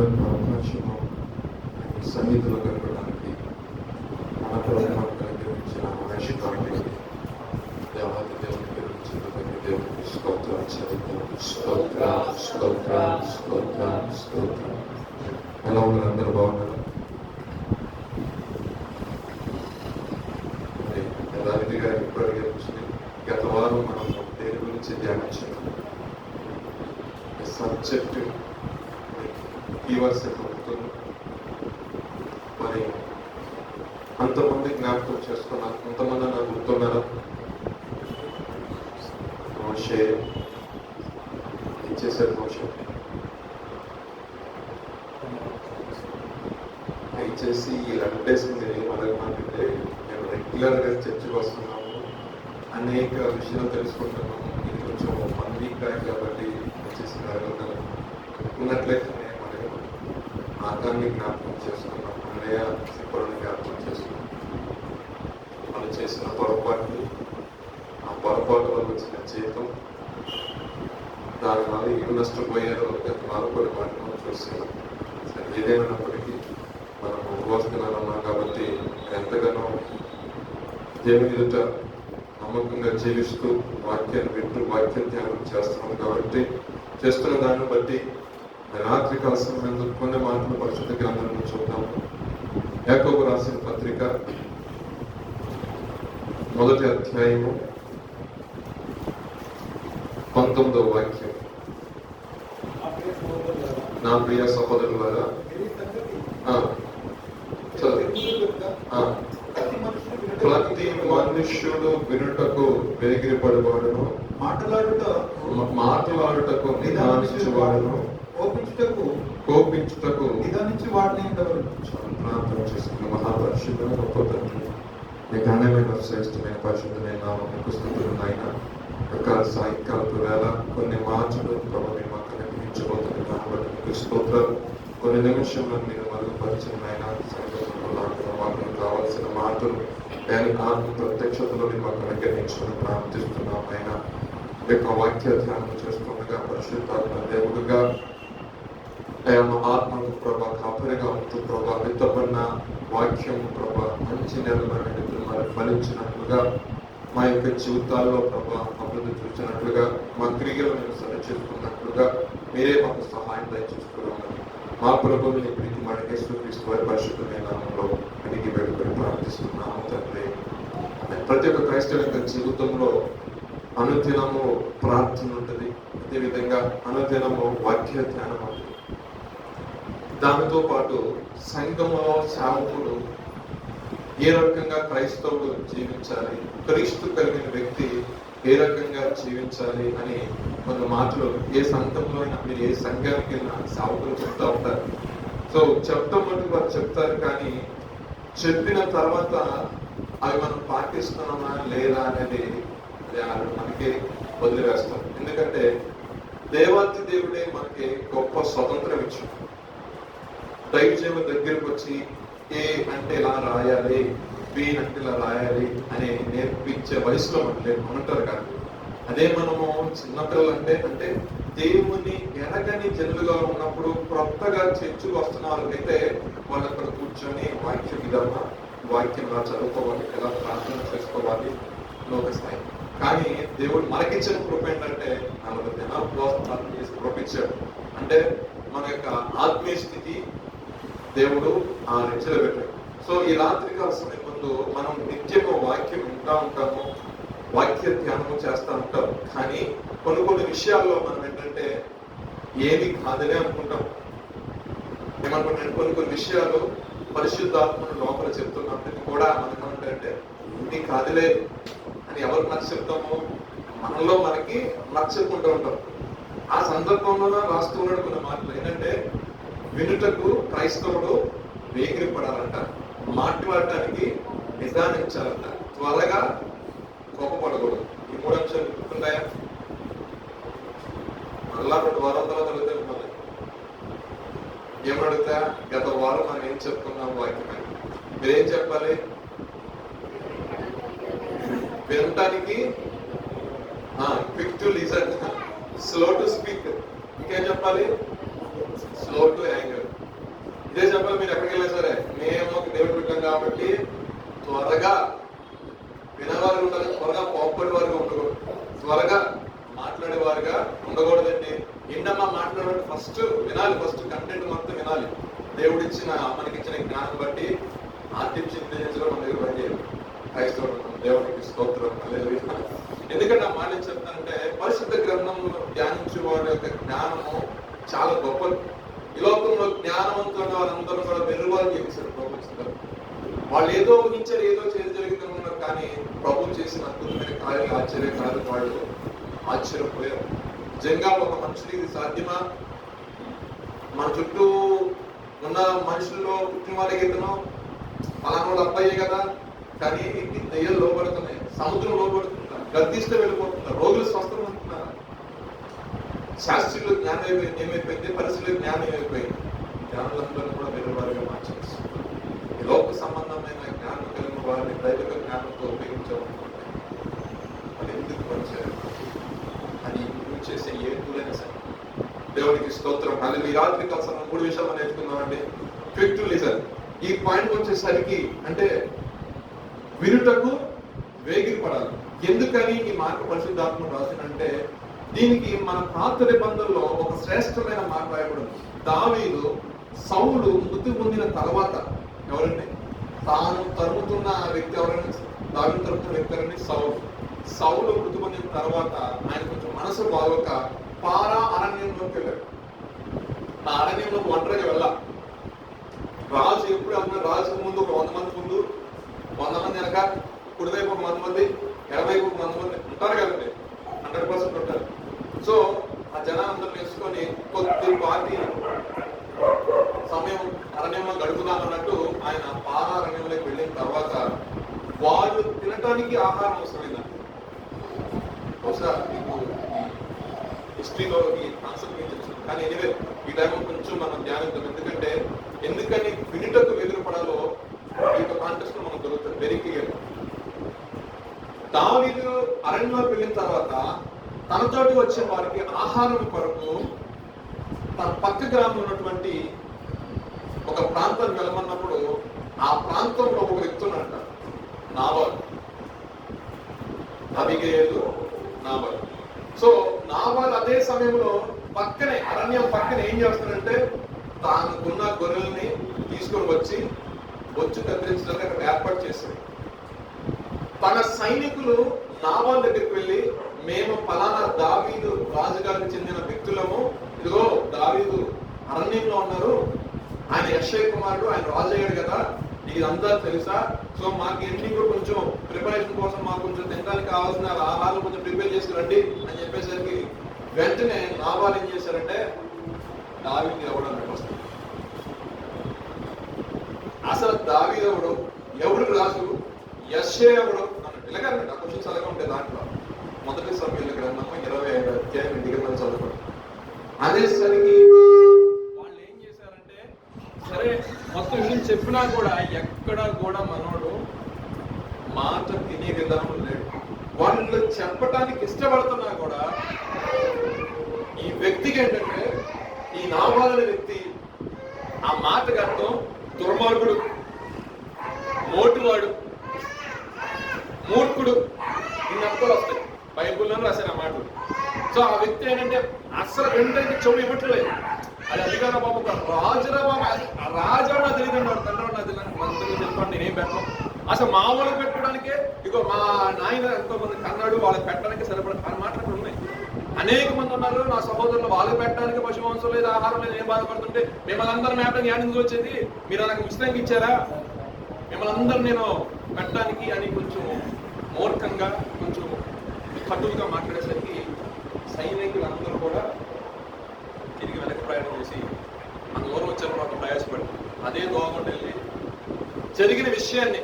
మరొక అవకాశము సన్నిధిలో గడపడానికి మన ప్రభుత్వం కలిగించిన అవకాశాన్ని దేవాది దేవుని గురించి దేవునికి స్తోత్రం చెల్లిద్దాం. స్తోత్రం స్తోత్రం స్తోత్రం స్తోత్రం. ఎలా ఉన్నారు? అందరూ బాగున్నారు? యథావిధిగా ఇప్పటికే గత వారం మనం దేని గురించి ధ్యానించాం. సబ్జెక్టు కీవర్డ్స్ మరి అంతమంది జ్ఞాపకం చేసుకున్నారు. కొంతమంది నాకు గుర్తున్నారా? మోషే ఇచ్చేసారు. మోషే ఇచ్చేసి వీళ్ళంటేసింది మనకంటే మేము రెగ్యులర్గా చర్చకు వస్తున్నాము, అనేక విషయాలు తెలుసుకుంటున్నాము. ఇది కొంచెం 1 వీక్ బ్యాక్ కాబట్టి వచ్చేసి ఉన్నట్లయితే మనం మార్గాన్ని జ్ఞాపకం చేసుకున్నాం, అన్నయ్య సిబ్బడిని జ్ఞాపకం చేసుకున్నాం. వాళ్ళు చేసిన పొరపాట్లు, ఆ పొరపాటు వల్ల వచ్చిన జీతం, దానివల్ల ఏం నష్టపోయారో కొన్ని వాటిని చూస్తున్నాం. సరే, ఏదేమైనప్పటికీ మనం ఉపవాసనాలున్నాం కాబట్టి ఎంతగానో దేవుని ఎదుట నమ్మకంగా జీవిస్తూ వాక్యాన్ని వింటూ వాక్య ధ్యానం చేస్తున్నాం కాబట్టి చేస్తున్న దాన్ని బట్టి రాత్రి కాల సమయంలో కొన్ని మాటలు పరిశుద్ధ గ్రంథంలో చూద్దాము. యాకోబు రాసిన పత్రిక 1వ అధ్యాయము 19వ వాక్యం. నా ప్రియ సహోదరులారా, ప్రతి మనుష్యుడు వినుటకు వేగిరపడవాడును, మాట్లాడుటకు నిదానించువాడును, కోపించుటకు నిదానించి వాడిని ప్రార్థన చేసుకున్న మహాపరిశుద్ధుడు గొప్ప తండ్రి, మీ ఘనమైన శ్రేష్టమైన పరిశుద్ధమైన నామమునకు స్తుతులు నాయన. యొక్క సాయంకాలపు వేళ కొన్ని మాటలు ప్రభు మీ మాకు అనుగ్రహించబోతుంది కాబట్టి మీకు స్తోత్రాలు. కొన్ని నిమిషంలో మీరు మరుగుపరిచిన ఆయన సంఘంలో మాకు కావాల్సిన మాటలు నేను ఆత్మ ప్రత్యక్షతలో మాకు అనుగ్రహించడం ప్రార్థిస్తున్నాం. ఆయన యొక్క వాక్య ధ్యానం చేస్తుండగా పరిశుద్ధాత్మ దేవుడుగా ఆత్మకు ప్రభా కాపరిగా ఉంటూ ప్రభా విత్తబడిన వాక్యం ప్రభా మంచి నెలలు మరి ఫలించినట్లుగా మా యొక్క జీవితాల్లో ప్రభా అభివృద్ధి చూసినట్లుగా మా క్రియలు మేము సరిచేసుకున్నట్లుగా మీరే మాకు సహాయం దయచేసుకున్నామని మా ప్రభువుని ఇప్పటికి మన యేసుక్రీస్తు వారి పరిశుద్ధమైన నామములో అడిగి వేడుకొని ప్రార్థిస్తున్నాము తండ్రి. ప్రతి ఒక్క క్రైస్తవ యొక్క జీవితంలో అనుదినము ప్రార్థన ఉంటుంది, అదేవిధంగా అనుదినము వాక్య ధ్యానం ఉంటుంది. దానితో పాటు సంఘములో సేవకుడు ఏ రకంగా క్రైస్తవుడు జీవించాలి, క్రీస్తు కలిగిన వ్యక్తి ఏ రకంగా జీవించాలి అని కొన్ని మాటలు ఏ సంఘంలో అయినా మీరు ఏ సంఘానికి వెళ్ళినా సేవకులు చెప్తా ఉంటారు. సో చెప్తాం మటుకు వారు చెప్తారు, కానీ చెప్పిన తర్వాత అవి మనం పాటిస్తున్నామా లేదా అనేది మనకి వదిలివేస్తాం. ఎందుకంటే దేవాతి దేవుడే మనకి గొప్ప స్వతంత్రం ఇచ్చాడు. దైవజీవ దగ్గరకు వచ్చి ఏ అంటే ఇలా రాయాలి, బి అంటే ఇలా రాయాలి అని నేర్పించే వయసులో మనం ఉంటారు కాదు. అదే మనము చిన్నపిల్లలు అంటే దేవుని ఎరగని జనులుగా ఉన్నప్పుడు కొత్తగా చర్చకు వస్తున్న వాళ్ళకైతే వాళ్ళు అక్కడ కూర్చొని వాక్యం విధానం వాక్యం ఎలా చదువుకోవాలి, ఎలా ప్రార్థన చేసుకోవాలి లోక స్థాయి. కానీ దేవుడు మనకిచ్చిన కృప ఏంటంటే 40 దినాలు ప్రార్థన చేసి కృపించాడు. అంటే మన యొక్క ఆత్మీయ స్థితి దేవుడు ఆ రెచ్చలు పెట్టాడు. సో ఈ రాత్రికాల సమయం ముందు మనం నిత్యము వాక్యం వింటా ఉంటాము, వాక్య ధ్యానము చేస్తూ ఉంటాం. కానీ కొన్ని విషయాల్లో మనం ఏంటంటే ఏది కాదనే అనుకుంటాం. ఏమనుకుంటే కొన్ని విషయాలు పరిశుద్ధాత్మను లోపల చెప్తున్నప్పటికీ కూడా మనకు ఏమంటే ఇది కాదులే అని ఎవరికి నచ్చ చెప్తామో మనలో మనకి నచ్చకుంటూ ఉంటాం. ఆ సందర్భంలో రాస్తూ ఉన్నాడు కొన్ని మాటలు ఏంటంటే వినుటకు క్రైస్తవుడు వేగిరపడాలంట, మాట్లాడటానికి నిదానించాలంట, త్వరగా కోపపడకూడదు. ఈ 3 అంశాలు గుర్తున్నాయా? మళ్ళా 2 వారాల తర్వాత అడుగుతే మిమ్మల్ని ఏమడుగుతా, గత వారం మనం ఏం చెప్పుకున్నాం వాక్యమని మీరేం చెప్పాలి? వినటానికి quick to listen, slow to speak. ఇంకేం చెప్పాలి? Slow to anger. త్వరగా వినేవారుగా ఉండాలి, త్వరగా కోప్పడేవారుగా ఉండకూడదు, త్వరగా మాట్లాడేవారుగా ఉండకూడదండి. ఏంటమ్మా మాట్లాడాలంటే ఫస్ట్ వినాలి, ఫస్ట్ కంటెంట్ మొత్తం వినాలి. దేవుడిచ్చిన మనకిచ్చిన జ్ఞానం బట్టి ఆర్టిఫిషియల్ ఇంటెలిజెన్స్ కూడా మన దగ్గర పనిచేయాలి. క్రైస్తవుడు దేవుడికి స్తోత్రం. ఎందుకంటే ఆ మాట చెప్తానంటే పరిశుద్ధ గ్రంథంలో ధ్యానించే వాడి యొక్క జ్ఞానము చాలా గొప్పది. ఈ లోకంలో జ్ఞానవంతున్న వారందరూ కూడా వెర్రువాళ్ళు చేశారు ప్రభుత్వం. వాళ్ళు ఏదో ఊహించారు, ఏదో చేసి జరుగుతున్నారు, కానీ ప్రభు చేసిన అద్భుతమైన కార్యాలు ఆశ్చర్యకాలు వాళ్ళు ఆశ్చర్యపోయారు. నిజంగా ఒక మనుషులు ఇది సాధ్యమా? మన చుట్టూ ఉన్న మనుషుల్లో పుట్టిన వాళ్ళకి ఇతను అలాంటి వాళ్ళు అబ్బాయే కదా, కానీ దయ్యాలు లోపడుతున్నాయి, సముద్రం లోపడుతున్నారు, గర్దిస్తే వెళ్ళిపోతున్నారు, రోగులు స్వస్థం అవుతున్నారు. శాస్త్రులు జ్ఞానం ఏమైపోయింది, పరిస్థితులు జ్ఞానం ఏమైపోయింది. జ్ఞానులందరూ కూడా వెలువరిగా మార్చేసి ఈ లోక సంబంధమైన జ్ఞానం కలిగిన వారిని దైవిక జ్ఞానంతో ఉపయోగించాలనుకుంటే అది ఎందుకు పనిచేయాలి? అది నువ్వు చేసే ఏ టూలైనా సరే దేవుడికి స్తోత్రం. అది ఈ రాత్రి కాస్త 3 విషయాలు నేర్చుకుందామండి. Quick to listen. ఈ పాయింట్ వచ్చేసరికి అంటే వినుటకు వేగిరపడాలి. ఎందుకని ఈ మాట పరిశుద్ధాత్మ రాసినంటే దీనికి మన పాత నిబంధనలో ఒక శ్రేష్టమైన మాట రాయబడింది. దావీదు సౌలు మృతి పొందిన తర్వాత ఎవరండి? తాను తరుముతున్న వ్యక్తి ఎవరండి? దావీదు తరుముతున్న వ్యక్తి ఎవరండి? సౌలు మృతి పొందిన తర్వాత ఆయన కొంచెం మనసు బాగోక పారా అరణ్యంలోకి వెళ్ళాడు. ఆ అరణ్యంలోకి ఒంటరిగా వెళ్ళా. రాజు ఎప్పుడు అన్న రాజుకు ముందు ఒక 100 మంది ముందు, 100 మంది వెనక, కుడివైపు ఒక 100 మంది, ఎడవైపు ఒక 100 మంది ఉంటారు కదండి, 100% ఉంటారు. సో ఆ జనాలందరూ వేసుకొని కొద్దిపాటి సమయం అరణ్యంలో గడుపుదామన్నట్టు ఆయన పారా అరణ్యంలోకి వెళ్ళిన తర్వాత వాళ్ళు తినటానికి ఆహారం అవసరమైందా? బహుశా మీకు హిస్టరీలో ఈ కాన్సెప్ట్ మీకు తెలుసు, కానీ ఎనివే ఈ టైంలో కొంచెం మనం ధ్యానిద్దాం. ఎందుకని వినుటకు ఎదురుపడాలో ఈ కాంటెక్స్ట్ లో మనం దొరుకుతుంది వెరీ క్లియర్. దావీదు అరణ్యంలోకి వెళ్ళిన తర్వాత తనతోటి వచ్చే వారికి ఆహారం కొరకు తన పక్క గ్రామంలో ఉన్నటువంటి ఒక ప్రాంతానికి వెళ్ళమన్నప్పుడు ఆ ప్రాంతంలో ఒక వ్యక్తి ఉన్నట్ట, నాబాలు, అబిగయలు, నాబాలు. సో నాబాలు అదే సమయంలో పక్కనే అరణ్యం పక్కనే ఏం చేస్తాడంటే తానుకున్న గొర్రెల్ని తీసుకొని వచ్చి బొచ్చు కత్తిరించడానికి అక్కడ ఏర్పాటు చేశాడు. తన సైనికులు నాబాల్ దగ్గరికి వెళ్ళి మేము పలానా దావీదు రాజుగారికి చెందిన వ్యక్తులము, ఇదిగో దావీదు అరణ్యంలో ఉన్నారు, ఆయన యెషయా కుమారుడు, ఆయన రాజు అయ్యాడు కదా, ఇదంతా తెలుసా? సో మాకు ఎండింగ్ కొంచెం ప్రిపరేషన్ కోసం మాకు కొంచెం తినడానికి కావాల్సిన ఆహారం కొంచెం ప్రిపేర్ చేసుకురండి అని చెప్పేసరికి వెంటనే నాబాల్ ఏం చేశారంటే దావీదు ఎవడు అన్నట్టు వస్తుంది. అసలు దావీదు ఎవడు, ఎవడు రాజు, యెషయా ఎవడు అన్నట్టు ఇలాగన్నట్టు. ఆ క్వశ్చన్స్ అలాగే ఉంటాయి దాంట్లో. మొదటి సమయంలో గ్రంథము 25వ అధ్యాయం ఇంటికి చదువుకోండి. అనేసరికి వాళ్ళు ఏం చేశారంటే సరే మొత్తం వీళ్ళు చెప్పినా కూడా ఎక్కడ కూడా మనోడు మాట తినే విధానం లేడు. వాళ్ళు చెప్పడానికి ఇష్టపడుతున్నా కూడా ఈ వ్యక్తికి ఏంటంటే ఈ నాబాలు అనే వ్యక్తి ఆ మాటకు అర్థం దుర్మార్గుడు, మోటువాడు, మూర్ఖుడు, ఇన్ని అర్థాలు వస్తాయి. బైబుల్లో రాశారు ఆ మాటలు. సో ఆ వ్యక్తి ఏంటంటే అసలు వెంటనే చెవులు ఇవ్వట్లేదు. అది కదా బాబు, రాజురా బాబు, రాజా నా తెలియదు, తండ్రి నా తెలియదు, నేనేం పెట్టను. అసలు మా వాళ్ళకి పెట్టుకోవడానికే ఇగో మా నాయన ఎంతో మంది కన్నాడు, వాళ్ళకి పెట్టడానికి సరిపడ ఆ మాటలు ఉన్నాయి. అనేక మంది ఉన్నారు నా సహోదరులు, వాళ్ళకి పెట్టడానికి పశువంశం లేదు, ఆహారం లేదు, ఏం బాధపడుతుంటే మిమ్మల్ని అందరూ మేపడానికి జ్ఞానం వచ్చేది, మీరు నాకు ఉచితంగా ఇచ్చారా, మిమ్మల్ని అందరూ నేను పెట్టడానికి అని కొంచెం మూర్ఖంగా కొంచెం కటువుగా మాట్లాడేసరికి సైనికులందరూ కూడా తిరిగి వెనక్కి ప్రయాణం చేసి ఆ దూరం వచ్చారు మాకు ప్రయాసపడి అదే దూరం వెళ్ళి జరిగిన విషయాన్ని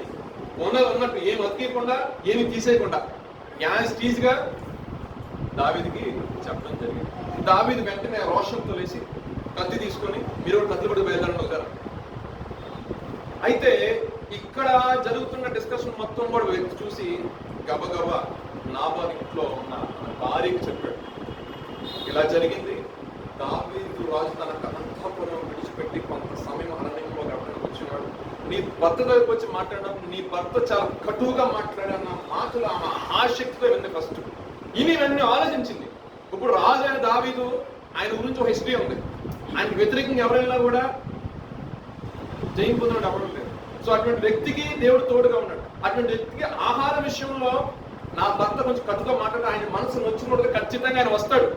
ఉన్నట్టు ఏమి అతికేయకుండా ఏమి తీసేయకుండా న్యాయస్థీజ్గా దావీదుకి చెప్పడం జరిగింది. దావీదు వెంటనే రోషంతో లేచి కత్తి తీసుకొని మీరు కత్తి పడి బయలుదేరండి ఒకసారి. అయితే ఇక్కడ జరుగుతున్న డిస్కషన్ మొత్తం కూడా వ్యక్తి చూసి గబగబా నాబాలు ఇంట్లో ఉన్న భార్యకి చెప్పాడు, ఇలా జరిగింది. దావీదు రాజు తన అంతఃపురం విడిచిపెట్టి కొంత సమయం అరణ్యంలో గడపడానికి వచ్చినాడు. నీ భర్త దగ్గరకు వచ్చి మాట్లాడినప్పుడు నీ భర్త చాలా కటువుగా మాట్లాడన్న మాటలు ఆమె ఆసక్తితో వింది ఫస్ట్. ఇవన్నీ ఆలోచించింది. ఇప్పుడు రాజు అయిన దావీదు, ఆయన గురించి ఒక హిస్టరీ ఉంది. ఆయనకు వ్యతిరేకంగా ఎవరైనా కూడా జయం పొందినట్టు ఎవరు లేదు. సో అటువంటి వ్యక్తికి దేవుడు తోడుగా ఉన్నాడు. అటువంటి వ్యక్తికి ఆహార విషయంలో నా భర్త కొంచెం కట్టుగా మాట్లాడి ఆయన మనసు నొచ్చినట్టుగా ఖచ్చితంగా ఆయన వస్తాడు.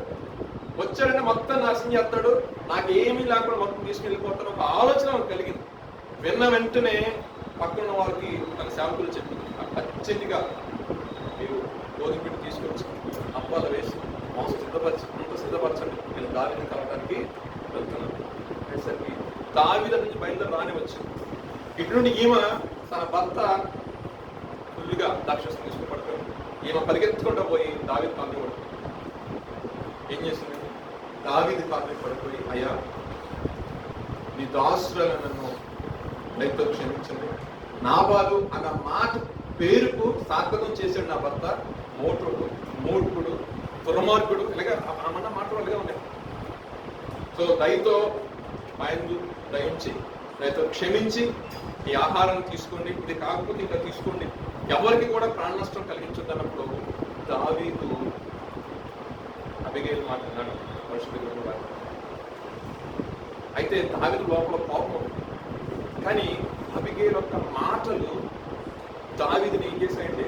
వచ్చాడంటే మొత్తం నాశనం చేస్తాడు, నాకు ఏమీ లేకుండా మొత్తం తీసుకెళ్ళిపోతాడు ఒక ఆలోచన కలిగింది. విన్న వెంటనే పక్కన వారికి తన సేవకులు చెప్పింది, ఖచ్చితంగా మీరు గోధుమ పిండి తీసుకొచ్చి అప్పాలు వేసి మాంసం సిద్ధపరచండి, నేను దావీదుని కలవడానికి వెళ్తున్నాను అనేసరికి దావీదు నుంచి బయలుదేరి రాని వచ్చింది. ఇటు నుండి ఈమె తన భర్త ఫుల్గా దాక్షస్తం తీసుకుని పడుతుంది. ఈమె పరిగెత్తుకుంటూ పోయి దావీదు కాలు పడుతుంది. ఏం చేసింది? దావీదు కాలు పడిపోయి, అయ్యా నీ దాసులను నన్ను దయతో క్షమించండి, నాబాలు అన్న మాట పేరుకు సార్థకం చేశాడు నా భర్త, మూర్ఖుడు దుర్మార్గుడు, ఇలాగా అన్న మాటలుగా ఉన్నాయి. సో దయతో దయించి దయతో క్షమించి ఈ ఆహారం తీసుకోండి, ఇది కాకపోతే ఇంకా తీసుకోండి, ఎవరికి కూడా ప్రాణ నష్టం కలిగించొద్దన్నప్పుడు దావీదు అబిగైల్ మాట్లాడాడు పరిశుద్ధ. అయితే దావీదు లోపల కోపం, కానీ అబిగైల్ యొక్క మాటలు దావీదుని ఏం చేశాయంటే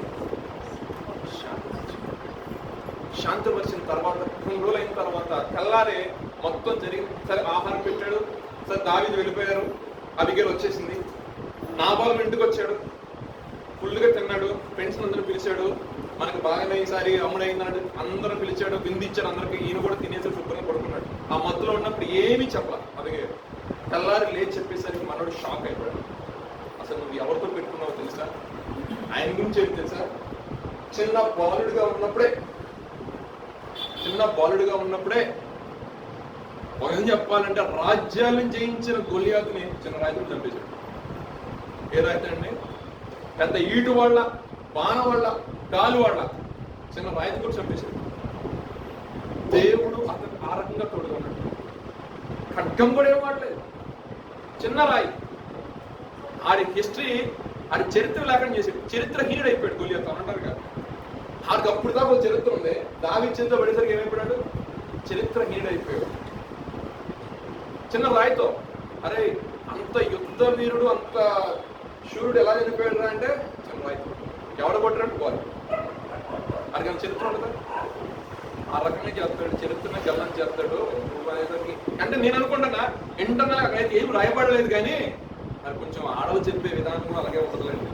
శాంతపరిచిన తర్వాత, 2 రోజులు అయిన తర్వాత తెల్లారే మొత్తం జరిగి సరే ఆహారం పెట్టాడు. సరే దావీదు వెళ్ళిపోయారు, అబిగైల్ వచ్చేసింది. నాబాలు ఇంటికి వచ్చాడు, ఫుల్గా తిన్నాడు, ఫ్రెండ్స్ అందరూ పిలిచాడు, మనకు బాగానే ఈసారి అమ్ముడైనాడు, అందరూ పిలిచాడు, విందించాడు అందరికి. ఈయన కూడా తినేసి శుభ్రంగా పడుకున్నాడు. ఆ మత్తులో ఉన్నప్పుడు ఏమీ చెప్పాలి అబిగైల్. తెల్లారి లేచి చెప్పేసరికి మనోడు షాక్ అయిపోయాడు. అసలు నువ్వు ఎవరితో పెట్టుకున్నావో తెలుసా? ఆయన గురించి ఏమి తెలుసా? చిన్న బాలుడిగా ఉన్నప్పుడే ఏం చెప్పాలంటే రాజ్యాలను జయించిన గొలియాతుని చిన్న రాజ్యం చంపేశాడు. ఏ రాజ్యం అండి? పెద్ద ఈటు వాళ్ళ, బాణ వాళ్ళ, కాలు వాళ్ళ చిన్న రాయితీ కూడా చంపేశాడు. దేవుడు అతను ఆ రకంగా తోడుగా ఉన్నాడు. ఖడ్గం కూడా ఏం వాడలేదు, చిన్న రాయి. ఆడి హిస్టరీ, ఆడి చరిత్ర లేకుండా చేసాడు, చరిత్రహీనుడు అయిపోయాడు గొలియాతు అంటారు కదా. ఆడికి అప్పుడు దాకా చరిత్ర ఉంది, దావీదు చేతిలో పడేసరికి ఏమైపోయాడు? చరిత్రహీనుడు అయిపోయాడు చిన్న రాయితో. అరే అంత యుద్ధ వీరుడు, అంత శూరుడు ఎలా చనిపోయాడు అంటే చిన్న రాయితో. ఎవడ కొట్టాడు? బాల్. అడిగిన చరిత్ర ఉండదా? ఆ రకంగా చేస్తాడు, చరిత్రనే గల్లం చేస్తాడు అనేసరికి. అంటే నేను అనుకుంటున్నా ఇంటర్నల్ అయితే ఏం రాయబడలేదు, కానీ మరి కొంచెం ఆడలు చెప్పే విధానం కూడా అలాగే ఉండదులేండి.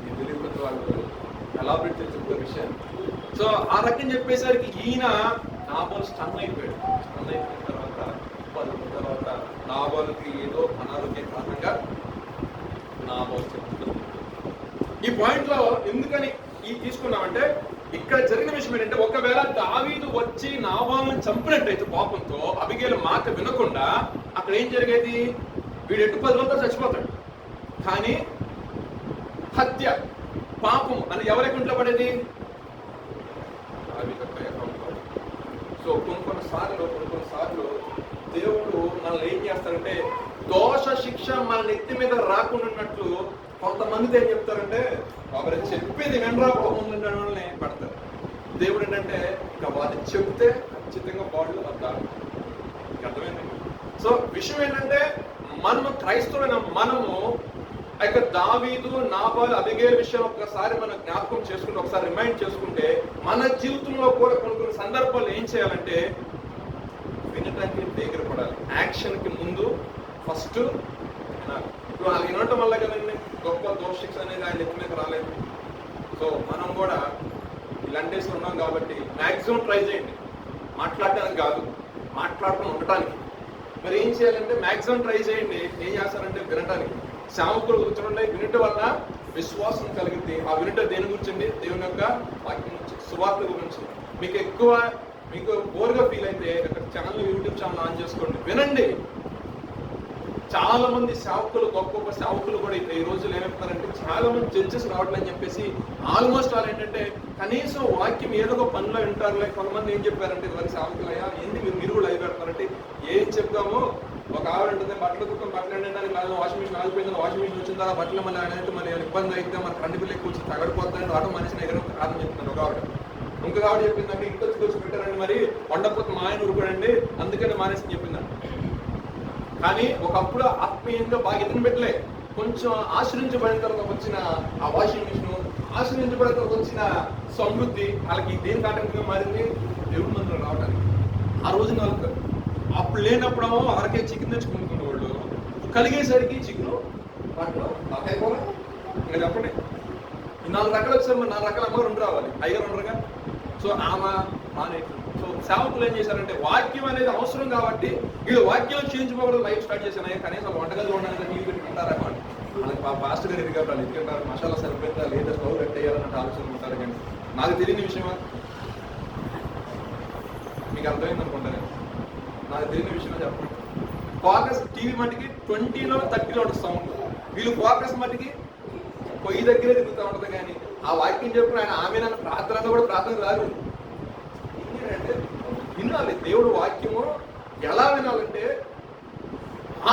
ఈ తెలియదు వాళ్ళు ఎలాబరేట్ చేసి చెప్పే విషయం. సో ఆ రకం చెప్పేసరికి ఈయన నాబాలు స్టన్ అయిపోయాడు. స్టన్ అయిపోయిన తర్వాత నాబాలుకి ఏదో అనారోగ్య కారణంగా నాబాలు చెప్తుంది. ఈ పాయింట్ లో ఎందుకని తీసుకున్నామంటే, ఇక్కడ జరిగిన విషయం ఏంటంటే, ఒకవేళ దావీదు వచ్చి నాబాలుని చంపినట్టయితే కోపంతో అబిగైల్ మాట వినకుండా అక్కడ ఏం జరిగేది? వీడు ఎటు 10 రోజులతో చచ్చిపోతాడు. కానీ హత్య, పాపం అని ఎవరి ఇంట్లో పడేది? సో కొన్నిసార్లు దేవుడు మనల్ని ఏం చేస్తారంటే, దోష శిక్ష మన నెత్తి మీద రాకుండా కొంతమందితో ఏం చెప్తారంటే, ఒకరు చెప్పేది వినరా బాగుందని పడతారు. దేవుడు ఏంటంటే ఇక వాళ్ళు చెప్తే ఖచ్చితంగా వాళ్ళు అర్థాలు. అర్థమైంది? సో విషయం ఏంటంటే, మనము క్రైస్తవులైన మనము ఇక దావీదు, నాబాలు, అబిగైల్ విషయం ఒకసారి మనం జ్ఞాపకం చేసుకుంటే, ఒకసారి రిమైండ్ చేసుకుంటే, మన జీవితంలో కూడా కొన్ని సందర్భాలు ఏం చేయాలంటే వినటానికి దగ్గర పడాలి. యాక్షన్కి ముందు ఫస్ట్ వినాలి. ఇప్పుడు అది వినటం వల్ల కదండి గొప్ప దోషిక్ష అనేది ఆయన ఎత్తి మీద రాలేదు. సో మనం కూడా ఇలాంటి డేస్లో ఉన్నాం కాబట్టి మ్యాక్సిమం ట్రై చేయండి. మాట్లాడటానికి కాదు, మాట్లాడుతూ ఉండటానికి. మరి ఏం చేయాలంటే మ్యాక్సిమం ట్రై చేయండి. ఏం చేస్తారంటే వినటానికి. సేవకులు కూర్చోండి, వినటం వల్ల విశ్వాసం కలిగింది. ఆ వినట దేని గురించి అండి? దేవుని యొక్క వాక్యం గురించి, సువార్త గురించి. మీకు బోర్గా ఫీల్ అయితే ఇక్కడ ఛానల్, యూట్యూబ్ ఛానల్ ఆన్ చేసుకోండి, వినండి. చాలా మంది సేవకులు, గొప్ప సేవకులు కూడా ఈ రోజులు ఏమైపోతారంటే, చాలా మంది జడ్జెస్ రావట్లని చెప్పేసి ఆల్మోస్ట్ వాళ్ళు ఏంటంటే కనీసం వాక్యం ఏదో ఒక పనిలో వింటారులే. కొంతమంది ఏం చెప్పారంటే, ఇవాళ సేవకులు అయ్యా ఏంది మీరు కూడా లైవ్ పెడతారంటే, ఏం చెప్తామో ఒక ఆవిడ ఉంటుంది బట్టలు కుక్కని బట్టలు ఎండడానికి వాషింగ్ మిషన్ ఆగిపోయింది, వాషింగ్ మిషన్ వచ్చిన తర్వాత బట్టలు మళ్ళీ అనేది మళ్ళీ ఇబ్బంది అయితే మన కరెంటు బిల్లు ఎక్కువ వచ్చి తగడిపోతుందని ఆటో మనిషిని ఎగర కాదని చెప్తున్నారు ఒక ఆవిడ. ఇంకొక ఆవిడ చెప్పిందంటే ఇంకొచ్చి వచ్చి పెట్టారండి, మరి వండకపోతే మా ఆయన ఊరుకోడండి అందుకని మానేసి చెప్పిందండి. కానీ ఒకప్పుడు ఆత్మీయంగా బాగా ఎదురు పెట్టలే, కొంచెం ఆశ్రయించబడిన తర్వాత వచ్చిన ఆ వాషింగ్ మిషన్, ఆశ్రయించబడిన తర్వాత వచ్చిన సమృద్ధి వాళ్ళకి దేనికి ఆటంకంగా మారింది, దేవుడి మందిరం రావడానికి. ఆ రోజు వాళ్ళకి అప్పుడు లేనప్పుడు అరకే చికెన్ తెచ్చుకుంటున్న వాళ్ళు కలిగేసరికి చికెన్ వాటిలో అయిపోవాలి. ఇంకా చెప్పండి, ఈ 4 రకాలు వచ్చారు, మరి 4 రకాల అమ్మ 2 రావాలి, అయ్యా 2గా. సో ఆమె మానేట్లు. సో సేవకులు ఏం చేశారంటే వాక్యం అనేది అవసరం కాబట్టి వీళ్ళు వాక్యం క్షీణించబోవడం లైఫ్ స్టార్ట్ చేశాను. కనీసం వంటగదిలో ఉండడానికి నీళ్ళు పెట్టుకుంటారా అని వాళ్ళకి పాస్టర్ గారు ఎదుగుతారు, వాళ్ళు ఎందుకంటారు మసాలా సరిపోయిందా లేదా స్టవ్ పెట్టేయాలన్నట్టు ఆలోచన ఉంటారు. కానీ నాకు తెలియని విషయమా, మీకు అర్థమైంది అనుకుంటాను, నాకు తెలియని విషయమా చెప్పండి. ఫోకస్ టీవీ మట్టికి 20లో 30లో ఉంటుంది సౌండ్, వీళ్ళు ఫోకస్ మట్టికి పొయ్యి దగ్గరే తిరుగుతూ ఉంటుంది. కానీ ఆ వాక్యం చెప్పిన ఆయన ఆమె నన్ను ప్రార్థన కూడా ప్రార్థన రాదు. ఏంటంటే వినాలి, దేవుడు వాక్యము ఎలా వినాలంటే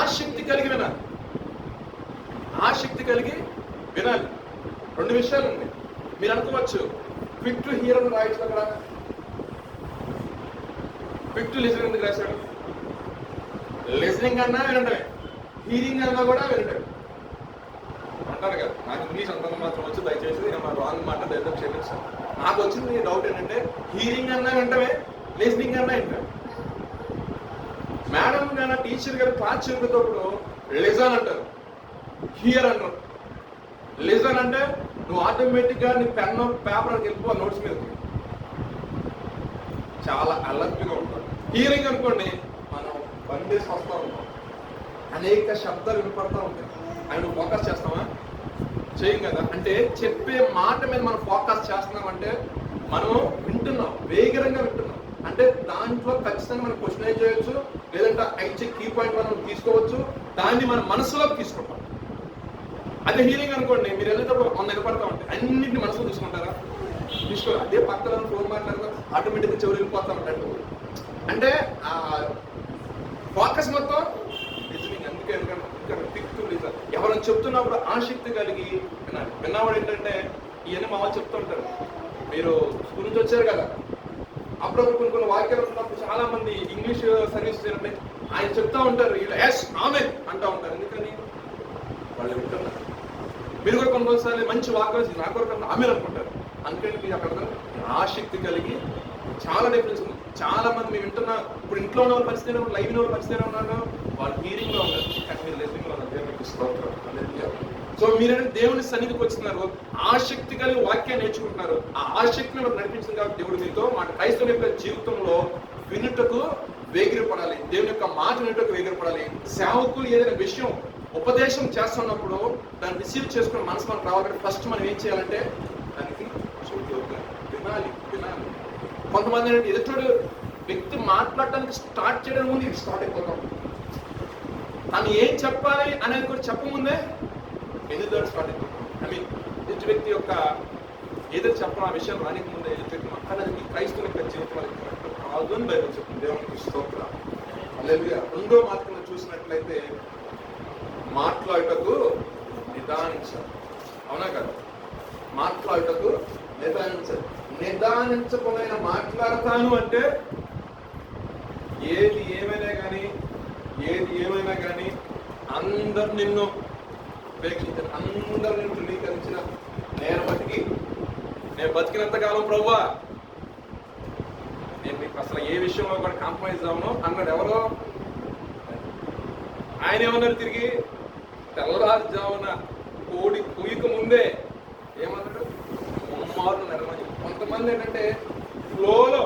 ఆసక్తి కలిగి వినాలి, ఆసక్తి కలిగి వినాలి. 2 విషయాలు ఉన్నాయి. మీరు అనుకోవచ్చు క్విక్ టు హియర్ అని రాయొచ్చు అక్కడ, క్విక్ టు లిసన్ ఎందుకు రాశాడు? లిసనింగ్ అన్నా వినటమే, హీరింగ్ అన్నా కూడా వినటమే అంటారు కదా. నాకు ఇంగ్లీష్ అంత మాత్రం వచ్చి, దయచేసి రాంగ్ మాట దయచేసి క్షమించాను. నాకు వచ్చింది డౌట్ ఏంటంటే హీరింగ్ అన్నా వింటమే, లిసనింగ్ అన్నా వింటమే. మేడం గారు టీచర్ గారు క్లాస్ చెప్పేటప్పుడు లిజన్ అంటారు, హియర్ అంటారు. లిజన్ అంటే నువ్వు ఆటోమేటిక్ గా నీ పెన్ పేపర్ వెళ్ళిపో నోట్స్ మీద, చాలా అలర్ట్గా ఉంటాం. హియరింగ్ అనుకోండి, మనం బందేసి వస్తూ ఉంటాం, అనేక శబ్దాలు వినపడతా ఉంటాయి, ఆయన ఫోకస్ చేస్తామా? చేయం కదా. అంటే చెప్పే మాట మీద మనం ఫోకస్ చేస్తున్నామంటే మనం వింటున్నాం, వేగరంగా వింటున్నాం. అంటే దాంట్లో ఖచ్చితంగా మనం క్వశ్చన్ చేయొచ్చు, లేదంటే అయితే కీ పాయింట్ మనం తీసుకోవచ్చు, దాన్ని మన మనసులోకి తీసుకుంటాం. అదే హీరింగ్ అనుకోండి, మీరు వెళ్ళేటప్పుడు 100 నిలబడతా ఉంటాయి, అన్నింటిని మనసులో తీసుకుంటారా? తీసుకోవాలి. అదే పక్కన ఫోన్ మాట్లాడతా ఆటోమేటిక్గా చెవులు వెళ్ళిపోతా ఉంటాడు. అంటే ఫోకస్ మొత్తం లిజనింగ్. అందుకే ఎందుకంటే ఎవరైనా చెప్తున్నప్పుడు ఆసక్తి కలిగి వినాలి. విన్నవాడు ఏంటంటే ఇవన్నీ మా వాళ్ళు చెప్తూ ఉంటారు. మీరు స్కూల్ నుంచి వచ్చారు కదా, అప్పుడప్పుడు కొన్ని వాక్యాలు ఉన్నప్పుడు చాలా మంది ఇంగ్లీష్ సర్వీస్ చేయాలంటే ఆయన చెప్తా ఉంటారు, ఇలా ఎస్ ఆమెన్ అంటూ ఉంటారు. ఎందుకని వాళ్ళు వింటున్నారు. మీరు కూడా కొన్నిసార్లు మంచి వాక్యాలు నాకు కూడా ఆమెన్ అనుకుంటారు. అందుకని మీరు అక్కడ ఆసక్తి కలిగి చాలా డిఫరెన్స్ ఉంది. చాలా మంది మేము వింటున్నా, ఇప్పుడు ఇంట్లో ఉన్న వాళ్ళ పరిస్థితి, లైవ్ ఉన్న వాళ్ళ పరిస్థితి ఉన్నారు, వాళ్ళు హీరింగ్ లో ఉన్నారు, కానీ మీరు లిజనింగ్ లో ఉన్నారు. సో మీరంటే దేవుని సన్నిధికి వచ్చినారు, ఆసక్తి కలిగి వాక్యాన్ని నేర్చుకుంటున్నారు. ఆ ఆసక్తిని మనకు నడిపించింది కాబట్టి దేవుడు మీతో మాట క్రైస్తవుల యొక్క జీవితంలో వినుటకు వేగిరపడాలి, దేవుని యొక్క మాట వినుటకు వేగిరపడాలి. సేవకులు ఏదైనా విషయం ఉపదేశం చేస్తున్నప్పుడు దాన్ని రిసీవ్ చేసుకుని మనసు మనకు రావాలంటే ఫస్ట్ మనం ఏం చేయాలంటే దానికి వినాలి. వినాలి. కొంతమంది ఏంటంటే ఎదుటి వ్యక్తి మాట్లాడటానికి స్టార్ట్ చేయడం ముందు ఇది స్టార్ట్ అయిపోతాం. తను ఏం చెప్పాలి అనేది కూడా చెప్పముందే ఎదురు స్టార్ట్ అయిపోతాం. ఐ మీన్ ఎదుటి వ్యక్తి యొక్క ఏదైతే చెప్పడం ఆ విషయం రానికి ముందే ఎదుటి వ్యక్తి మాట్లాడడానికి క్రైస్తవుల యొక్క జీవితం కాదు అని బైబిల్ చెప్తుంది. దేవునికి స్తోత్రం. హల్లెలూయా. 2వ మార్గంలో చూసినట్లయితే మాట్లాడుటకు నిదానించాలి. అవునా కదా? మాట్లాడుటకు నిదానించాలి. నిదానించకుండా మాట్లాడతాను అంటే ఏది ఏమైనా కానీ అందరు నిన్ను ఉపేక్షించారు, అందరు నిన్ను ధృవీకరించిన నేను బతికినంత కాలం ప్రభువా నేను మీకు అసలు ఏ విషయంలో కూడా కాంప్రమైజ్ అవ్వను అన్నాడు. ఎవరో ఆయన ఏమన్నారు తిరిగి తెల్లవారుజామున కోడి కుయ్యక ముందే ఏమన్నాడు? ముమ్మారు నెరమని. కొంతమంది ఏంటంటే ఫ్లోలో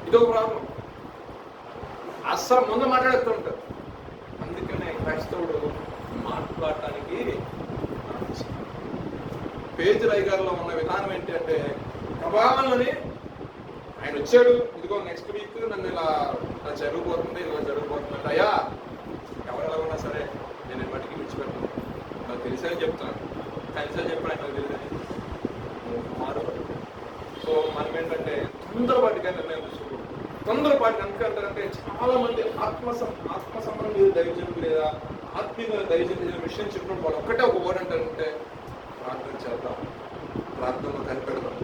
ఇదొక ప్రాబ్లం, అస్సలు ముందు మాట్లాడుతూ ఉంటారు. అందుకనే క్రైస్తవుడు మాట్లాడటానికి పేతురయ్య గారిలో ఉన్న విధానం ఏంటి అంటే ప్రభావాలని ఆయన వచ్చాడు, ఇదిగో నెక్స్ట్ వీక్ నన్ను ఇలా జరగబోతుంది అంటే అయ్యా ఎవరు ఎలా ఉన్నా సరే నేను బట్టికి విడిచిపెట్టాను, నాకు తెలిసే చెప్తాను, కలిసే చెప్పాను నాకు తెలియదని మారు. సో మనం ఏంటంటే తొందరపాటుగా నిర్ణయం తీసుకోకూడదు. తొందరపాటు ఎందుకంటారంటే చాలా మంది ఆత్మ సంబంధం మీద దైవజనుడు లేదా ఆత్మీయ దైవజనుడు విషయం చెప్పినప్పుడు వాళ్ళు ఒక్కటే ఒక వర్డ్ అంటారంటే ప్రార్థన చేద్దాం, ప్రార్థనలో కనిపెడదాం,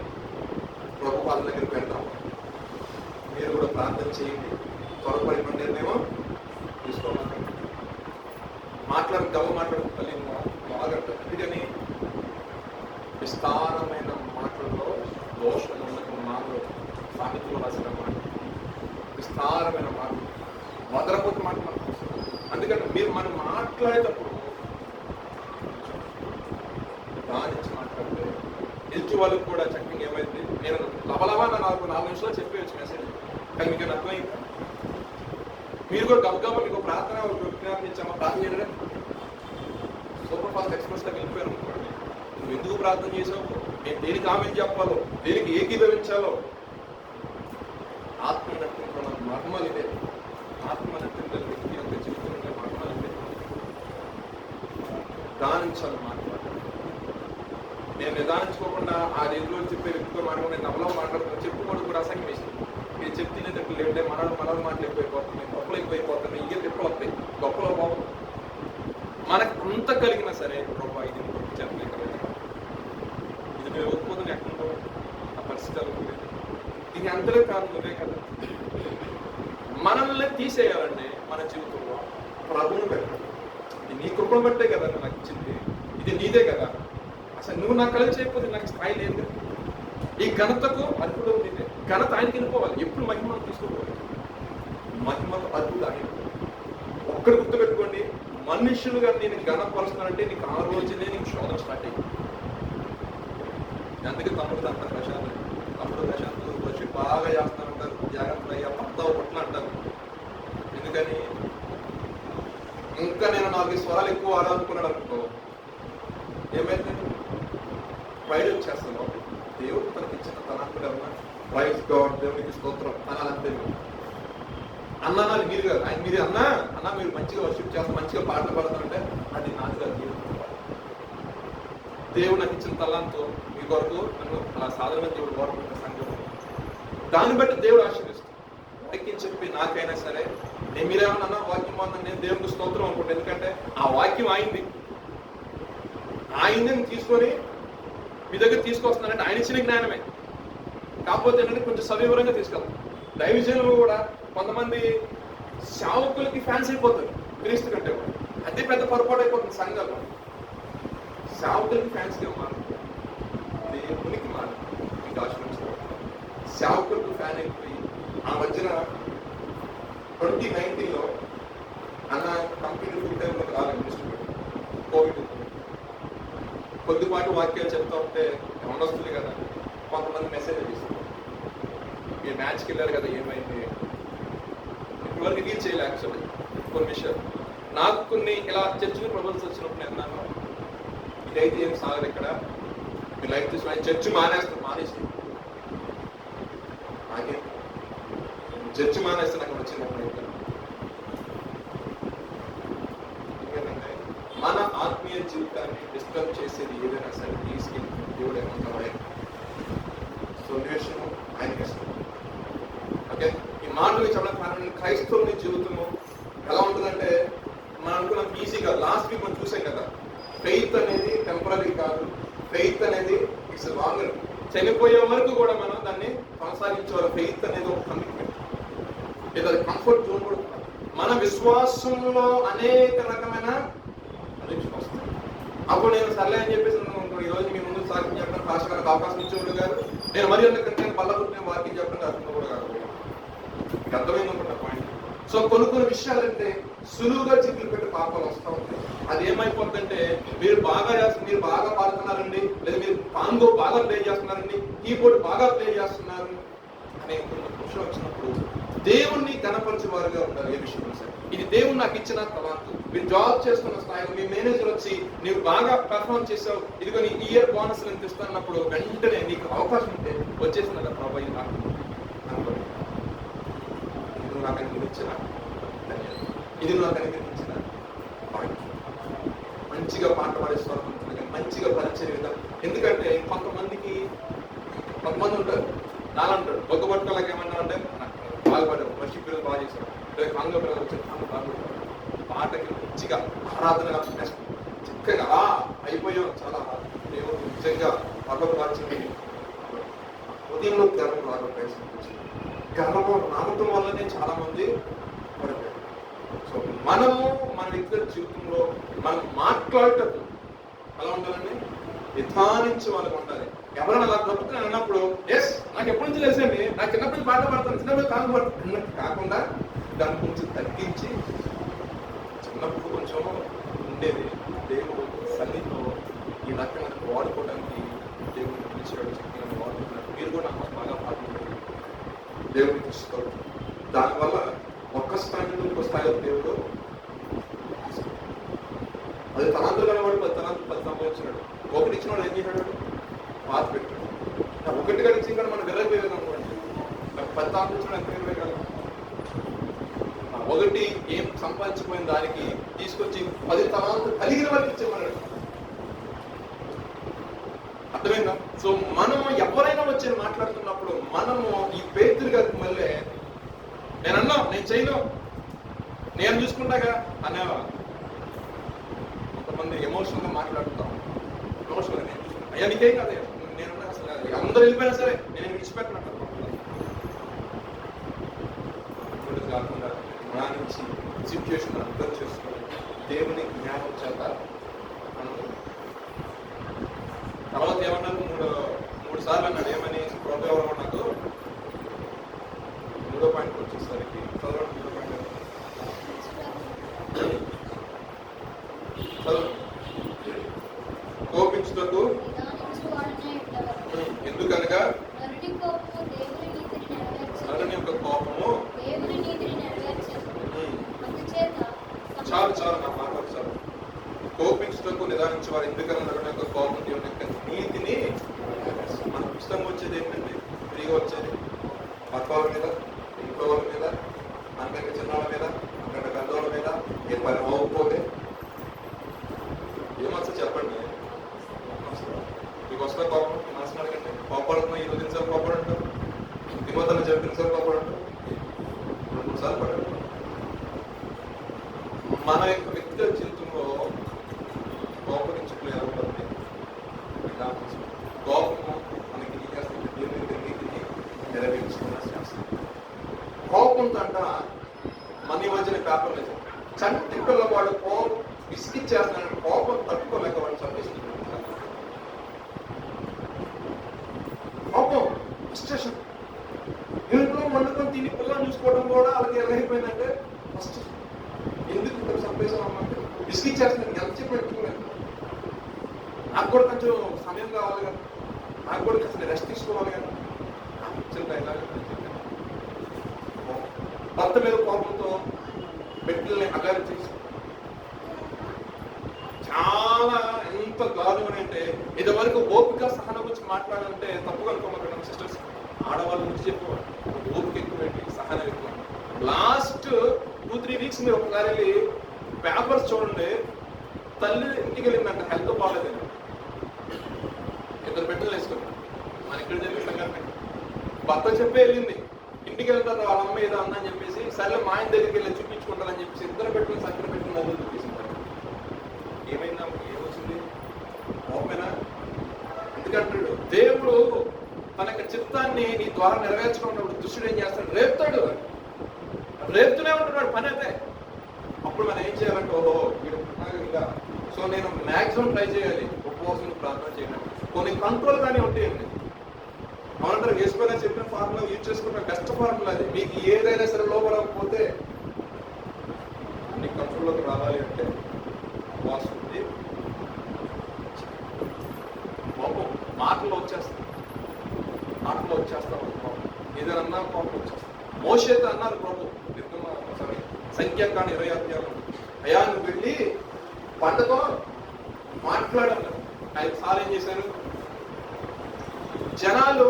ప్రభు వాళ్ళ దగ్గర పెడదాం. మీరు కూడా ప్రార్థన చేయండి, త్వరపడి నిర్ణయం తీసుకోవాలి. గవ మాట్లాడు తల్లి బాగా అందుకని విస్తారమైన మాటల్లో దోషం ఉన్నట్టు మాటలు సాహిత్యంలో రాసిన మాట, విస్తారమైన మాటలు వదలపోతే మాట మనకు. అందుకని మనం మాట్లాడేటప్పుడు దాని నుంచి మాట్లాడితే ఎదుటి వాళ్ళకి కూడా చక్కగా ఏమైంది, నేను లవలవా 4 నిమిషాలు చెప్పేయచ్చు మెసేజ్, కానీ మీకు అర్థమైందా? మీరు కూడా గబగబా మీకు ప్రార్థన ఇచ్చామా, ప్రార్థన చేయడం సూపర్ ఫాస్ట్ ఎక్స్ప్రెస్లోకి వెళ్ళిపోయారు అనుకోండి. నువ్వు ఎందుకు ప్రార్థన చేసావు, నేను దేనికి ఆమెను చెప్పాలో, దేనికి ఏకీభవించాలో. ఆత్మ నటించిన మర్మాలు ఇదే, ఆత్మ నటించిన వ్యక్తి యొక్క జీవితంలో మర్మాలు ఇదే. దానించాలి మాట్లాడాలి. నేను నిదానించుకోకుండా ఆ రేంజ్లో చెప్పే వ్యక్తితో మాట్లాడుకుని నేను నవలో మాట్లాడుతున్నాను, చెప్పుకోవడం కూడా అసంఖ్యం వేసింది. మీరు చెప్తేనే తక్కువ లేదంటే మనలు మాటలు ఎక్కువైపోతున్నాయి, గొప్పలు ఎక్కువైపోతున్నాయి, ఇయ్య తిప్పలు వస్తాయి, గొప్పలో బాగు మనకు అంత కలిగినా సరే రూపాయి ఇది చెప్పలేక ఇది మేము ఒప్పుకోదని ఎక్కడుందో ఆ పరిస్థితులు ఇది అంతలో కాదు, నువ్వే కదా. మనల్ని తీసేయాలంటే మన జీవితంలో ప్రభువును పెట్టాలి. ఇది నీ కృపను బట్టే కదా నాకు ఇచ్చింది, ఇది నీదే కదా. అసలు నువ్వు నాకు కలిసి చేయకపోతే నాకు స్థాయి లేదు కదా. ఈ ఘనతకు అద్భుతం నీదే, ఘనత ఆయనకి వెళ్ళిపోవాలి. ఎప్పుడు మహిమను తీసుకోవాలి, మహిమకు అద్భుతం ఆయన. ఒక్కడు గుర్తుపెట్టుకోండి, మనుషులుగా నేను ఘనపరుస్తున్నానంటే నీకు ఆ రోజునే నీకు శోధన స్టార్ట్ అయ్యింది. అందుకే తమ్ముడు అంటారు ప్రశాంత్, తమ్ముడు ప్రశాంత్ వచ్చి బాగా చేస్తానంటారు, జాగ్రత్త అయ్యా పద్దావు పట్ల అంటారు. ఎందుకని ఇంకా నేను 4 స్వరాలు ఎక్కువ ఆరాధనుకున్నాడు అనుకో, ఏమైతే బయట వచ్చేస్తాను. దేవుడు తనకి ఇచ్చిన తనాలు అన్నా ప్రైజ్ గాడ్, దేవునికి స్తోత్రం అనాలంతే. అన్నాలు మీరు కాదు, ఆయన మీరు అన్నా మీరు మంచిగా వర్షిప్ చేస్తారు, మంచిగా పాటలు పాడతారంటే అది నాకు కాదు. దేవుడు నాకు ఇచ్చిన తలాంతో మీ కొరకు నన్ను అలా సాధారణ దేవుడు కోరుకుంటున్న సంఘం, దాన్ని బట్టి దేవుడు ఆశీర్వదిస్తాడు. వాక్యం చెప్పి నాకైనా సరే నేను మీరేమన్నా వాక్యం బాగుందని నేను దేవునికి స్తోత్రం అనుకుంటాను. ఎందుకంటే ఆ వాక్యం ఆయింది, ఆయన్ని తీసుకొని మీ దగ్గర తీసుకొస్తున్నానంటే ఆయన ఇచ్చిన జ్ఞానమే. కాకపోతే ఏంటంటే కొంచెం సవివరంగా తీసుకెళ్తాం. దైవజనులు కూడా కొంతమంది సేవకులకి ఫ్యాన్స్ అయిపోతారు క్రీస్తు కంటే కూడా. అదే పెద్ద పొరపాటు అయిపోతుంది సంఘాల్లో. సేవకులకి ఫ్యాన్స్గా మారుతుంది, దేవునికి మారుతుంది. మీకు ఆశ్రమించారు సేవకులకు ఫ్యాన్ అయిపోయి ఆ మధ్యన 2019లో అన్న కంపెనీ ఫుల్ టైంలో రాలేదు మినిస్టర్ కోవిడ్. కొద్దిపాటు వాక్యాలు చెప్తా ఉంటే వస్తుంది కదా, కొంతమంది మెసేజ్ చేస్తారు, మీరు మ్యాచ్కి వెళ్ళారు కదా ఏమైంది, ఇప్పటివరకు రివీల్ చేయలే. యాక్చువల్లీ కొన్ని విషయాలు నాకు కొన్ని ఇలా చర్చిని ప్రపోజల్స్ వచ్చినప్పుడు నేను అన్నాను, ఇదైతే ఏం సాగదు ఇక్కడ, మీ లైఫ్ తీసుకుని చర్చి మానేసి నాకే చర్చి మానేస్తే నాకు వచ్చింది. ఎందుకంటే మన ఆత్మీయ జీవితాన్ని డిస్టర్బ్ చేసేది ఏదైనా సరే తీసుకెళ్ళి దేవుడు ఏమంటారు సొల్యూషన్ ఆయనకి ఇష్టం. ఓకే, ఈ మాటలు చెప్పడం కారణం క్రైస్తవుని జీవితము ఎలా ఉంటుందంటే మనం అనుకున్నాం ఈజీగా. లాస్ట్ వీక్ మనం చూసాం కదా, ఫెయిత్ అనేది టెంపరీ కాదు, ఫెయిత్ అనేది ఇట్స్ లాంగర్. చనిపోయే వరకు కూడా మనం దాన్ని కొనసాగించేవారు. ఫెయిత్ అనేది ఒక కమిట్మెంట్, లేదా కంఫర్ట్ జోన్ కూడా. మన విశ్వాసంలో అనేక రకమైన పరీక్షలు వస్తాయి. అప్పుడు నేను సర్లే అని చెప్పేసి ఈరోజు మీ ముందు సాక్షి చెప్పడం భాష గారికి అవకాశం ఇచ్చేవాడు కాదు. నేను మరి ఎందుకంటే బల్లబుట్టిన వాక్యం చెప్పడం అర్థం కూడా కాదు. మీకు అర్థమైంది అనుకుంటా పాయింట్. సో కొన్ని విషయాలంటే సులువుగా చిక్కులు పెట్టి పాపాలు వస్తూ ఉంటాయి. అది ఏమైపోతుందంటే మీరు బాగా పాడుతున్నారండి, లేదా మీరు కాంగో బాగా ప్లే చేస్తున్నారండి, కీబోర్డ్ బాగా ప్లే చేస్తున్నారు అనే విషయం వచ్చినప్పుడు దేవుణ్ణి గణపరిచేవారుగా ఉంటారు. ఏ విషయంలో సరే ఇది దేవుడు నాకు ఇచ్చిన తలాంతు. మీరు జాబ్ చేస్తున్న స్థాయిలో మీ మేనేజర్ వచ్చి నీవు బాగా పెర్ఫార్మ్ చేసావు, ఇదిగో నీ ఇయర్ బోనస్ ఎంత ఇస్తున్నప్పుడు వెంటనే నీకు అవకాశం ఉంటే వచ్చేసిన ప్రభావి నాకు ఇది నువ్వు నాకు అనిపించిన ధన్యవాదాలు, ఇది నువ్వు నాకు అనిపించిన మంచిగా పాట పాడే స్వరం, మంచిగా పరిచయ విధానం. ఎందుకంటే కొంతమంది ఉంటారు నాలంటాడు ఒక్క పట్టుకోలేక ఏమన్నా అంటే బాగా పడ్డావు, వర్షిప్ పిల్లలు బాగా చేశారు, కాంగ్రెస్ పిల్లలు వచ్చారు, మంచిగా ఆరాధనగా చక్కగా అలా అయిపోయాం. చాలా దేవుడు నిజంగా పర్వతాల్సింది ఉదయంలో గర్వం రాకపోయి గర్వం రావటం వల్లనే చాలా మంది పడిపోయారు. సో మనము మన వ్యక్తిగత జీవితంలో మనం మాట్లాడటం ఎలా ఉండాలండి? నిదానించి వాళ్ళకి ఉండాలి. ఎవరైనా అలా తప్పుతున్నాను అన్నప్పుడు ఎస్ నాకు ఎప్పటి నుంచి తెలుసండి, నాకు చిన్నప్పుడు పాట పాడతాను, చిన్నప్పుడు కాలు పడతాను అన్నట్టు కాకుండా దాన్ని కొంచెం తగ్గించి, చిన్నప్పుడు కొంచెం ఉండేది దేవుడు సన్నిధిలో ఈ రకంగా వాడుకోవడానికి దేవుడిని పిలిచాడు, చక్కగా వాడుకున్నాడు. మీరు కూడా నాకు బాగా పాడుకుంటారు, దేవుడిని తీసుకోవడం. దానివల్ల ఒక్క స్థాయి నుండి ఇంకో స్థాయిలో దేవుడు అది తలాంతులు కలవాడు 10 తలాంతులు 10 సంపాదించినాడు. ఒకటి ఇచ్చిన వాడు ఏం చేశాడు? పాత పెట్టాడు. ఒకటి కలిసి కూడా మనం వెళ్ళకపోయేది అనుకోండి, 10 తలాంతులు ఇచ్చిన ఎంత వెళ్ళగలం? ఒకటి ఏం సంపాదించిపోయిన దానికి తీసుకొచ్చి 10 తలాంతులు కలిగిన వారికి ఇచ్చేమన్నాడు. అర్థమైందా? సో మనము ఎవరైనా వచ్చి మాట్లాడుతున్నప్పుడు మనము ఈ పేతురు గారికి మళ్ళీ నేను అన్నా, నేను చేయను, నేను చూసుకుంటాగా అనేవా. కొంతమంది ఎమోషనల్ గా మాట్లాడుతాం, ఎమోషనల్ నేను చూసుకుంటా, అయ్యా నీకేం కాదు, నేనున్నా అసలు అందరూ వెళ్ళిపోయినా సరే నేను విడిచిపెట్టినట్టు కాకుండా నా నుంచి సిచ్యువేషన్ అర్థం చేసుకొని దేవుని జ్ఞానం చేత తర్వాత ఏమన్నారు? మూడు సార్లు అన్నాడు. ఏమని? ప్రోగ్రామ్ నాకు 3వ పాయింట్ వచ్చేసరికి చదవండి. 3వ పాయింట్ కోపించుటకు ఎందుకనగా నరుని యొక్క కోపము చాలు నా మాట చాలు. కోపించుటకు నిదానించే వారు ఎందుకన్నా నరుని యొక్క కోపం దేవుని యొక్క నీతిని. మనకు ఇష్టం వచ్చేది ఏంటంటే ఫ్రీగా వచ్చేది పక్కవాళ్ళ మీద, ఇంట్లో వాళ్ళ మీద, అంతకంటే చిన్నవాళ్ళ మీద, అంతకంటే పెద్దవాళ్ళ మీద ఏ పని అవ్వకపోతే ఏమొస్తా చెప్పండి. మీకు వస్తా కోపం మనసును అడగండి. కోపడుతున్నా ఈరోజు ఎన్నిసార్లు కోపడంటారు? తిమోతిని చెప్పిన సార్లు కోపడంటారు, 2-3 సార్లు పడండి. మన యొక్క వ్యక్తిగత జీవితంలో కోపగించుకునే ఉంటుంది. కోపము మనకి నీతిని నెరవేర్చుకున్న శాస్త్రం. కోపంతో అంట మన మధ్యన పేపర్ లేదు. చంటి పిల్లవాడు కోపం విసిగిచ్చేస్తున్నాడు, కోపం తట్టుకోలేక వాడు చంపేస్తున్నాడు. కోపం ఫ్రస్ట్రేషన్. ఇంట్లో వండుకొని తిని పిల్లలు చూసుకోవడం కూడా అలాగే ఎలాగైపోయిందంటే ఫస్ట్ ఎందుకు ఇక్కడ చంపేసాం అమ్మంటే విసిగిచ్చేస్తున్నాడు. ఎంత చెప్పి పెట్టుకోలేదు. నాకు కూడా కొంచెం సమయం కావాలి కదా, నాకు కూడా కొంచెం రెస్ట్ తీసుకోవాలి కదా. భర్త మీద కోపంతో బిడ్డల్ని అగారి చేసి చాలా ఎంత దారుణం అంటే ఇదివరకు ఓపిక సహనం గురించి మాట్లాడాలంటే తప్పుగా అనుకోమన్నాడు సిస్టర్స్. ఆడవాళ్ళ గురించి చెప్పేవాడు ఓపిక ఎక్కువ, సహనం ఎక్కువ. లాస్ట్ 2-3 వీక్స్ మీరు ఒకసారి వెళ్ళి పేపర్స్ చూడండి. తల్లి ఇంటికి వెళ్ళిందంట, హెల్త్ బాగాలేదండి, 2 బిడ్డలు వేసుకుని. మన ఇక్కడ జరిగిన సంఘటన. భర్త చెప్పే వెళ్ళింది, ఇంటికి వెళ్తారు వాళ్ళ అమ్మ ఏదో అందని చెప్పేసి, సరే మా ఆయన దగ్గరికి వెళ్ళి చూపించుకుంటారని చెప్పేసి 2 బిడ్డలు సంఖ్య పెట్టుకుని నదులు చూపిస్తుంటారు. ఏమైందా? ఏమొచ్చింది? కోపమేనా? ఎందుకంటాడు దేవుడు తన యొక్క చిత్తాన్ని నీ ద్వారా నెరవేర్చుకున్నప్పుడు దుష్టుడు ఏం చేస్తాడు? రేపుతాడు. రేపుతూనే ఉంటున్నాడు పని అయితే. అప్పుడు మనం ఏం చేయాలంటే ఓహో వీడు ఇంకా సో నేను మ్యాక్సిమం ట్రై చేయాలి, ఉపవాసం ప్రార్థన చేయడం. కొన్ని కంట్రోల్ కానీ ఉంటాయండి. అవునంటారు వేసుకొని చెప్పిన ఫార్ములా యూజ్ చేసుకున్న బెస్ట్ ఫార్ములా అది. మీకు ఏదైనా సరే లోపడకపోతే అన్ని కంట్రోల్లోకి రావాలి అంటే ఉపవాసం ఉంది. కోపం మాటలో వచ్చేస్తాం, మాటలో వచ్చేస్తాం. కోపం ఏదైనా కోపం వచ్చేస్తాం. మోషేతో అన్నారు ప్రభు సంఖ్యాకాండ 26 అయ్యా నువ్వు వెళ్ళి పంటతో మాట్లాడాను. 5 సార్లు ఏం చేశాను? జనాలు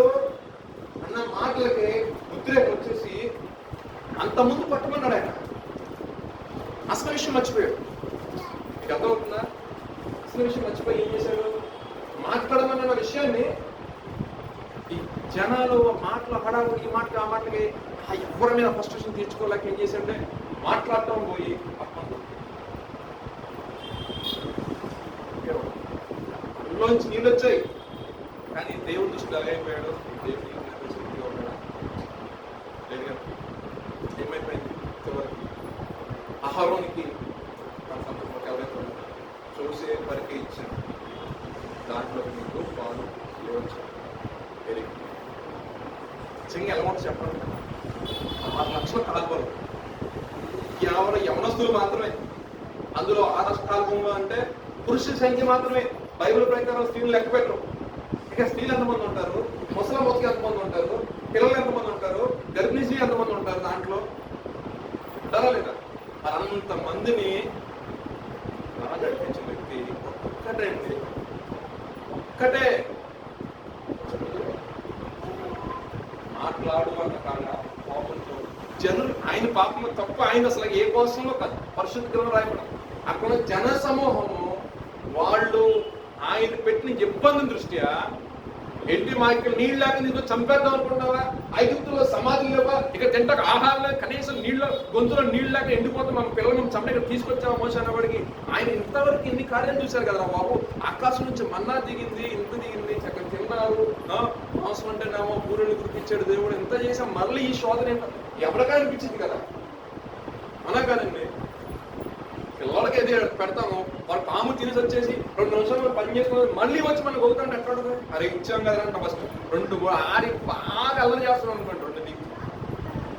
అన్న మాటలకి ఉద్రేకం వచ్చేసి అంతకుముందు పట్టమన్నాడు ఆయన. అసలు విషయం మర్చిపోయాడు. మీకు అర్థమవుతుందా? అసలు విషయం మర్చిపోయి ఏం చేశాడు? మాట్లాడమన్న విషయాన్ని ఈ జనాలు మాటలు హడావుడి, ఈ మాటకి ఆ మాటకి ఎవరి మీద ఫ్రస్ట్రేషన్ తీర్చుకోలేక ఏం చేశాడంటే మాట్లాడటం పోయి నుంచి నీళ్ళు వచ్చాయి. కానీ దేవుడి దృష్టిలో ఎలాగైపోయాడు? దేవుడు లేదు కదా. ఏమైపోయింది? చివరికి అహరోనికి తన సందర్భంలో ఎవరైతే చూసే వరకే ఇచ్చాను, దాంట్లో మీకు పాలు ఇవ్వచ్చు. పెరిగి నిజంగా ఎలా ఉంటుంది చెప్పండి. 6 లక్షల కాల్వలు కేవలం యవనస్తులు మాత్రమే. అందులో 6 కాల్వంలో అంటే పురుషుల సంఖ్య మాత్రమే. బైబిల్ ప్రకారం స్త్రీలు లెక్క పెట్టరు. ఇక స్త్రీలు ఎంతమంది ఉంటారు, ముసలి మొత్తకి ఎంతమంది ఉంటారు, పిల్లలు ఎంతమంది ఉంటారు, గర్భిణీ స్త్రీ ఎంతమంది ఉంటారు దాంట్లో ఉంటారా లేదా? అంతమందిని నడిపించిన వ్యక్తి ఒక్కటే అండి, ఒక్కటే. మాట్లాడు అన్న కాడ పాపంతో జనులు ఆయన పాపం తప్ప ఆయన అసలు ఏ కోసంలో పరిశుద్ధ గ్రంథం రాయబడ అక్కడ జన సమూహము వాళ్ళు ఆయన పెట్టిన ఇబ్బంది దృష్ట్యా ఏంటి మా ఇక్కడ నీళ్ళు లేక నీకు చంపేద్దాం అనుకుంటున్నావా? ఐగుప్తులో సమాధులు లేవా? ఇక్కడ తింటకు ఆహారం లేక కనీసం నీళ్ళ గొంతులో నీళ్ళు లేక ఎండిపోతే మన పిల్లలు చంప ఇక్కడ తీసుకొచ్చావా మోస అన్నవాడికి? ఆయన ఇంతవరకు ఎన్ని కార్యాలు చూశారు కదా బాబు. ఆకాశం నుంచి మన్నా దిగింది, ఇంత దిగింది, చక్కగా తిన్నారు, మాంసం అంటేనేమో పూరుని గుర్తించాడు దేవుడు, ఎంత చేసాం. మళ్ళీ ఈ శోధన ఎవరికా అనిపించింది కదా? అలా కాదండి, పిల్లలకి ఏది పెడతాము, వాళ్ళు పాము తినేసి వచ్చేసి 2 నిమిషాలు పని చేసుకుని మళ్ళీ వచ్చి మనకు అవుతాడు ఎట్లా? అరే ఇచ్చాం కదా అంటే ఫస్ట్ 2 ఆరి బాగా అల్లరి చేస్తున్నాం అనుకోండి 2 దిక్కు.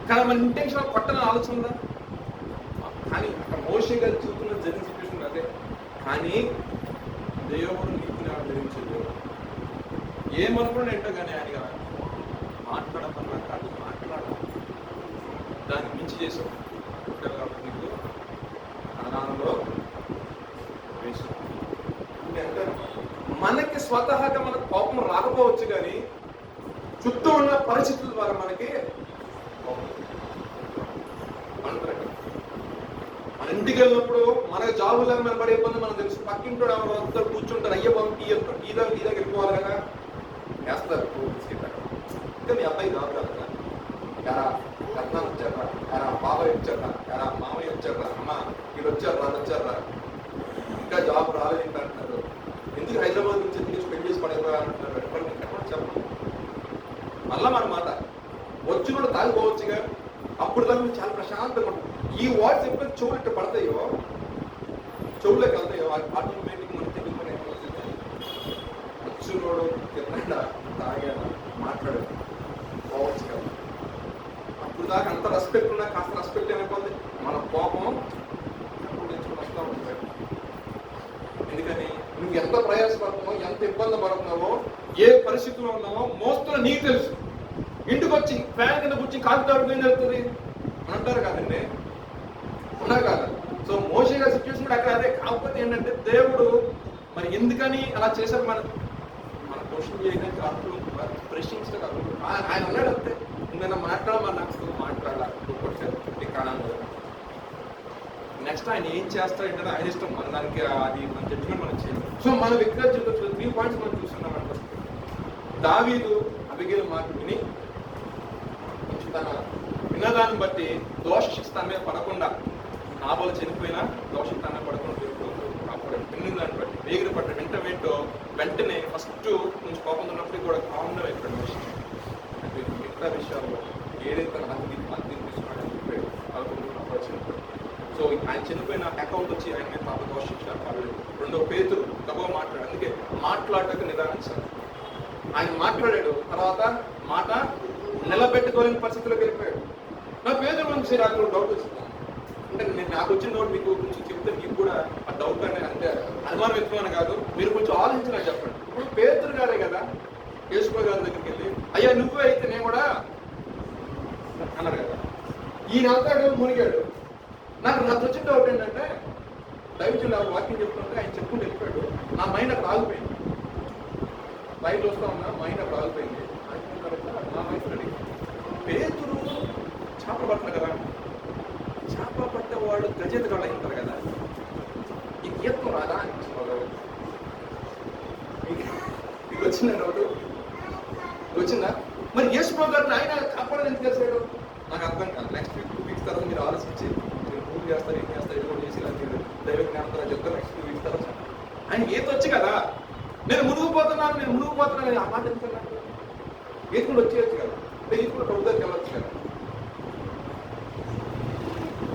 కానీ మన ఇంటెన్షన్ కొట్టని ఆలోచన ఉందా? కానీ అక్కడ మోషే గారు చూస్తున్న జరిగిన సిచ్యువేషన్ అదే. కానీ దేవుడు నీతిని ఆదరించే ఏమనుకున్నాడు ఏంటో కానీ ఆయన మాట్లాడమన్నా కాదు, మాట్లాడాలి. దాన్ని మించి చేసాం కాబట్టి నీకు అనాలో మనకి స్వతహాగా మనకు కోపం రాకపోవచ్చు, కానీ చుట్టూ ఉన్న పరిస్థితుల ద్వారా మనకి మన ఇంటికి వెళ్ళినప్పుడు మనకు జాబులకు మన పడే ఇబ్బంది మనకు తెలుసు. పక్కింటో అందరూ కూర్చుంటారు, అయ్యే పంపి ఈ దగ్గర వెళ్ళిపోవాలి కదా, వేస్తారు ఇంకా మీ అబ్బాయి కాదు కదా, ఎరా రత్నాలు వచ్చారా, ఎరా బాబాయ్ వచ్చారా, ఎరా మామయ్య వచ్చారా, అమ్మ వీళ్ళు వచ్చారా, వచ్చారా, ఇంకా జాబ్ రాలేదు అంటున్నారు, ఎందుకు హైదరాబాద్ నుంచి ఎందుకు స్పెండ్ చేసి పడేవా అంటున్నారు. ఎక్కడ చెప్పండి. మళ్ళా మన మాట వచ్చి కూడా తాగిపోవచ్చుగా, అప్పుడు దాన్ని చాలా ప్రశాంతంగా ఉంటుంది. ఈ వాట్స్ ఎప్పుడు చెవులు ఇట్లా పడతాయో, చెవులకు వెళ్తాయో, ఆటోమేటిక్ మనం తెలుగునే వచ్చునోడు తిన్నాడా, తాగాడా, మాట్లాడాడు పోవచ్చు కదా. అప్పుడు దాకా అంత రెస్పెక్ట్ ఉన్నా కాస్త రెస్పెక్ట్ అయిపోతుంది, మన కోపం వస్తూ ఉంటుంది. ఎందుకని నువ్వు ఎంత ప్రయాసపడుతున్నావో, ఎంత ఇబ్బంది పడుతున్నావో, ఏ పరిస్థితిలో ఉన్నావో మోస్తున్నా నీకు తెలుసు. ఇంటికి వచ్చి ఫ్యాన్ కింద కూర్చొని కాలుతాడు ఏం జరుగుతుంది అని అంటారు కదండి, ఉన్నా కాదు. సో మోషే గారి సిచ్యువేషన్ కూడా అక్కడ అదే. కాకపోతే ఏంటంటే దేవుడు మరి ఎందుకని అలా చేశారు మన క్వశ్చన్ చేయడానికి అప్పుడు ప్రశ్నించడం కాదు. ఆయన అన్నాడు అంతే, నేను మాట్లాడమన్నా మాట్లాడాలి. నెక్స్ట్ ఆయన ఏం చేస్తాడంటే ఆయన ఇష్టం, మన దానికి అది మన జడ్జిమెంట్ మనం చేయాలి. సో మన వ్యక్తిగత జీవితంలో 3 పాయింట్స్ మనం చూస్తున్నాం అంటే, దావీదు అబిగేలు మాట విని తన విన్నదాన్ని బట్టి దోష శిక్ష తన మీద పడకుండా, నాబోలు చనిపోయినా దోష తన మీద పడకుండా అప్పుడు విన్న దాన్ని బట్టి వేగిరి పడ్డ వెంటనే ఫస్ట్ నుంచి కోపం ఉన్నప్పటికీ కూడా కామన్ అయిపోయాడు మనిషి. అంటే మిగతా విషయాల్లో ఏదైతే అగ్ని తీసుకున్నాడని చెప్పాడు అప్పుడు చనిపోయాడు. సో ఆయన చనిపోయిన అకౌంట్ వచ్చి ఆయన మీద పాప దోష శిక్ష పడలేదు. 2వ పేతురు గబా మాట్లాడు, అందుకే మాట్లాడక నిదానించాలి. ఆయన మాట్లాడాడు, తర్వాత మాట నిలబెట్టుకోలేని పరిస్థితిలోకి వెళ్ళిపోయాడు. నా పేదల నుంచి నాకు డౌట్ వచ్చింది. అంటే నేను నాకు వచ్చిన డౌట్ మీకు కొంచెం చెప్తే మీకు కూడా ఆ డౌట్ అనేది అంటే అనుమానం ఎత్తుమని కాదు, మీరు కొంచెం ఆలోచించి నాకు చెప్పండి. ఇప్పుడు పేదరు గారే కదా యేసుప్రభు గారి దగ్గరికి వెళ్ళి, అయ్యా నువ్వే అయితే నేను కూడా అన్నారు కదా. ఈయన వెళ్తాడు, మునిగాడు. నాకు వచ్చిన డౌట్ ఏంటంటే, దైవజనులు వాక్యం చెప్తుంటే ఆయన చెప్పుకుంటూ వెళ్ళిపోయాడు. నా మైండ్ అక్కడ ఆగిపోయింది. బయట వస్తా ఉన్నా మైండ్ అక్కడ ఆగిపోయింది. నా మైండ్ రెడీ. పేతురు చేపలు పడతారు కదా, చేపలు పట్టేవాళ్ళు గజెతగాళ్ళు అవుతారు కదా, ఈ గీతం రాదా అనిపించుకోవాలి. మీకు వచ్చిందా డౌట్? వచ్చిందా? మరి యేసుప్రభు గారిని ఆయన కాపాడని ఎందుకు చేశాడు నాకు అర్థం కాదు. నెక్స్ట్ వీక్ 2 వీక్స్ తర్వాత మీరు ఆలోచించి మీరు పూజ చేస్తారు, ఏం చేస్తారు, ఇది కూడా చేసి ఇలా దైవ జ్ఞానం చెప్తారు. నెక్స్ట్ 2 వీక్స్ తర్వాత ఆయన ఈత వచ్చి కదా నేను మునిగిపోతున్నాను ఆ మాట ఎందుకన్నా? ఈదుకుంటూ వచ్చేయచ్చు కదా, అంటే ఈదుకుంటూ ప్రభు దగ్గరికి వెళ్ళొచ్చు కదా.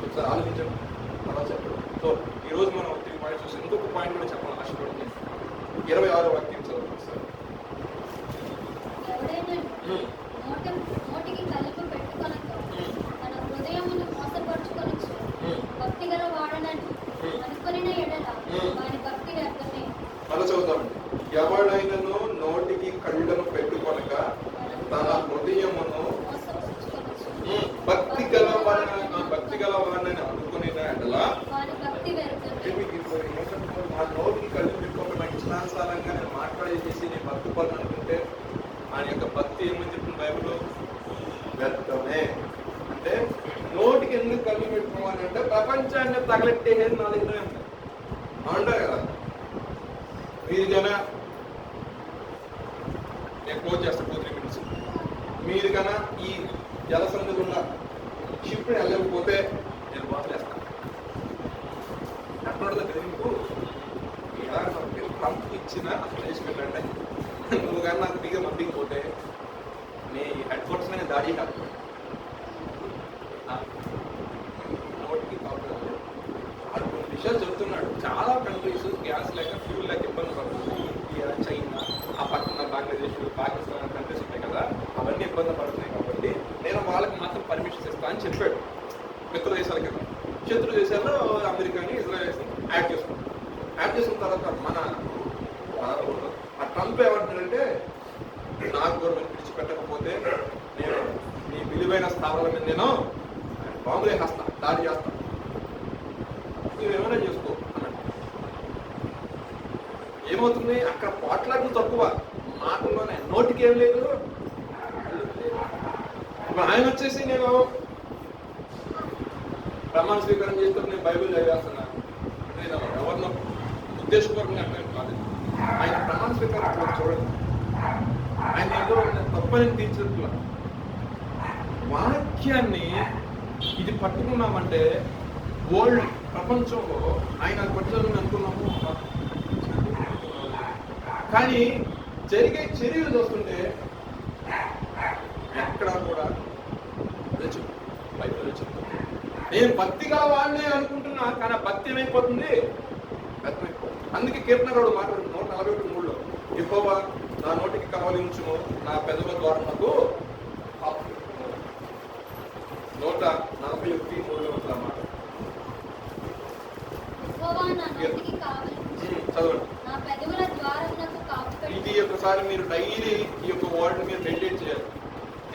ఒకసారి ఆలోచించండి, అలా చెప్పడం. సో ఈరోజు మనం 3 పాయింట్స్ చూసి ఇంకొక పాయింట్ కూడా చెప్పాలి ఆశపడుతుంది. 26వ వాక్యం చదువుతాం సార్. నోటికి కలిపి పెట్టుకొనక తన హృదయమును మోసపరుచుకొనొచ్చు భక్తి గల వాడనని అనుకొనిన ఎడల వాని భక్తి వ్యర్థమే. అలా చదువుతామండి. ఎవడైనను నోటికి కళ్ళను పెట్టుకొనక తన హృదయమును భక్తి గలవాడని అనుకునిన ఎడల వాని భక్తి వ్యర్థమే. ఆ నోటికి కళ్ళు పెట్టుకోక నాకు ఇష్టానుసారంగా నేను మాట్లాడేసేసి నేను భక్తి పనులు అనుకుంటే ఆయన యొక్క భక్తి ఏమని చెప్తుంది బైబిల్లో? వ్యర్థమే. అంటే నోటికి ఎందుకు కళ్ళు పెట్టుకోవాలి అంటే ప్రపంచాన్ని తగలెట్టేది నా దగ్గర అంటారు కదా. మీరు కన్నా నేను క్లోజ్ చేస్తాను 2-3 minutes. మీరు కన్నా ఈ జలసంధి ఉన్న షిప్ వెళ్ళకపోతే నేను బాధలేస్తాను. అక్కడ మీకు ఇలా పంప్ ఇచ్చిన ప్లేస్ పెట్టండి. నువ్వు కానీ నాకు దిగ పంపించకపోతే నీ హెడ్ ఫోన్స్ నేను దాడి కాదు. నోటికి కావాలి. అది కొన్ని విషయాలు చెప్తున్నాడు. చాలా కంట్రీస్ గ్యాస్ లేక ఫ్యూల్ లేక ఇబ్బంది పడుతుంది. ఇండియా, చైనా, ఆ పక్కన బంగ్లాదేశ్, పాకిస్తాన్ కంట్రీస్ ఉంటాయి కదా, అవన్నీ ఇబ్బంది పడుతున్నాయి. కాబట్టి నేను వాళ్ళకి మాత్రం పర్మిషన్ ఇస్తాను అని చెప్పాడు. మిత్ర దేశాల కింద శత్రు దేశాల్లో అమెరికాని, ఇజ్రాయెల్ యాడ్ చేసుకున్నాం. యాడ్ చేసుకున్న తర్వాత మన ఆ ట్రంప్ ఏమంటాడంటే నాకు గవర్నమెంట్ విడిచిపెట్టకపోతే నేను నీ విలువైన స్థావరాల మీద నేను బాంబులు వేసేస్తా, దాడి చేస్తా, నువ్వేమైనా చేసుకో అన్నాడు. ఏమవుతుంది అక్కడ పోట్లాట్లు తక్కువ, మాటల్లోనే, నోటికి ఏం లేదు. ఇప్పుడు ఆయన వచ్చేసి నేను ప్రమాణ స్వీకారం చేస్తే నేను బైబిల్ చదివేస్తున్నా, నేను ఎవరినో ఉద్దేశపూర్వకంగా అంటే కాదు. ఆయన ప్రమాణ స్వీకారం చూడండి, ఆయన ఏదో తప్పని తీర్చుతున్నా వాక్యాన్ని ఇది పట్టుకున్నామంటే వరల్డ్ ప్రపంచంలో ఆయన పట్టుదలని అనుకున్నాము. కానీ జరిగే చర్యలు చూస్తుంటే ఎక్కడా కూడా బైబిల్ చెప్తుంది. నేను భక్తి గల వాడినే అనుకుంటున్నా, కానీ ఆ భక్తి ఏమైపోతుంది? అందుకే కీర్తనగాడు మాట్లాడు 141:3 యెహోవా నా నోటికి కావలి ఉంచును, నా పెదవుల ద్వారా నాకు 141:3 మాట చదవండి. ఇది ఒకసారి మీరు డైలీ ఈ యొక్క వర్డ్ మీరు మెయింటైన్ చేయాలి.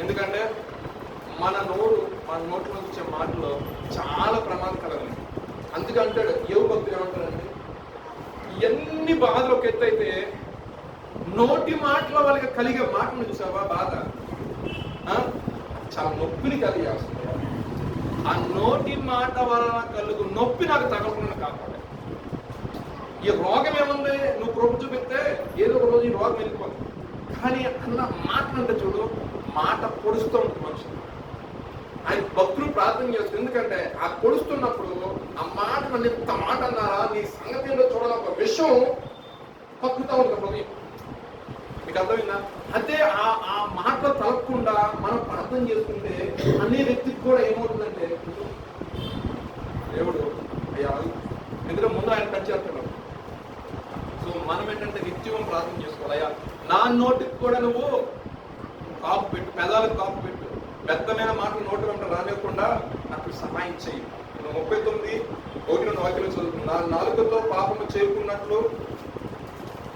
ఎందుకంటే మన నోటి నుంచి వచ్చే మాటలు చాలా ప్రమాదకరమైనవి. అందుకంటాడు యోబు భక్తులు ఏమంటారండి, ఎన్ని బాధలు ఒక ఎత్తు అయితే నోటి మాటల వాళ్ళకి కలిగే మాటను చూసావా బాధ చాలా నొప్పిని కలిగేస్తుంది. ఆ నోటి మాట వలన కలుగు నొప్పి నాకు తగలకుండా కాపాడు. ఈ రోగం ఏముంది, నువ్వు ప్రభు చూపిస్తే ఏదో ఒక రోజు ఈ రోగం వెళ్ళిపోతుంది. కానీ అన్న మాటలంటే చూడు, మాట పొడుస్తూ ఉంటుంది మనుషులు. ఆయన భక్తులు ప్రార్థన చేస్తుంది. ఎందుకంటే ఆ పొడుస్తున్నప్పుడు ఆ మాట ఎంత మాట అన్నారా, నీ సంగతి ఏంటో చూడాలి, ఒక విషయం పక్కుతా ఉంటుంది హృదయం. మీకు అర్థమైందా? అదే ఆ మాటలో తలగకుండా మనం ప్రార్థన చేసుకుంటే అనే వ్యక్తికి కూడా ఏమవుతుందంటే దేవుడు అయ్యా, ఎందుకంటే ముందు ఆయన టచ్ చేస్తున్నాడు. సో మనం ఏంటంటే నిత్యం ప్రార్థన చేసుకోవాలి. అయ్యా నా నోటికి కూడా నువ్వు కాపు పెట్టు, పెదాలకు కాపు పెట్టు, పెద్దమైన మాటలు నోటి వెంట రానివ్వకుండా నాకు సహాయం చేయి. 39:1 వాక్యం చదువుతుంది. నా నాలుకతో పాపము చేయకున్నట్లు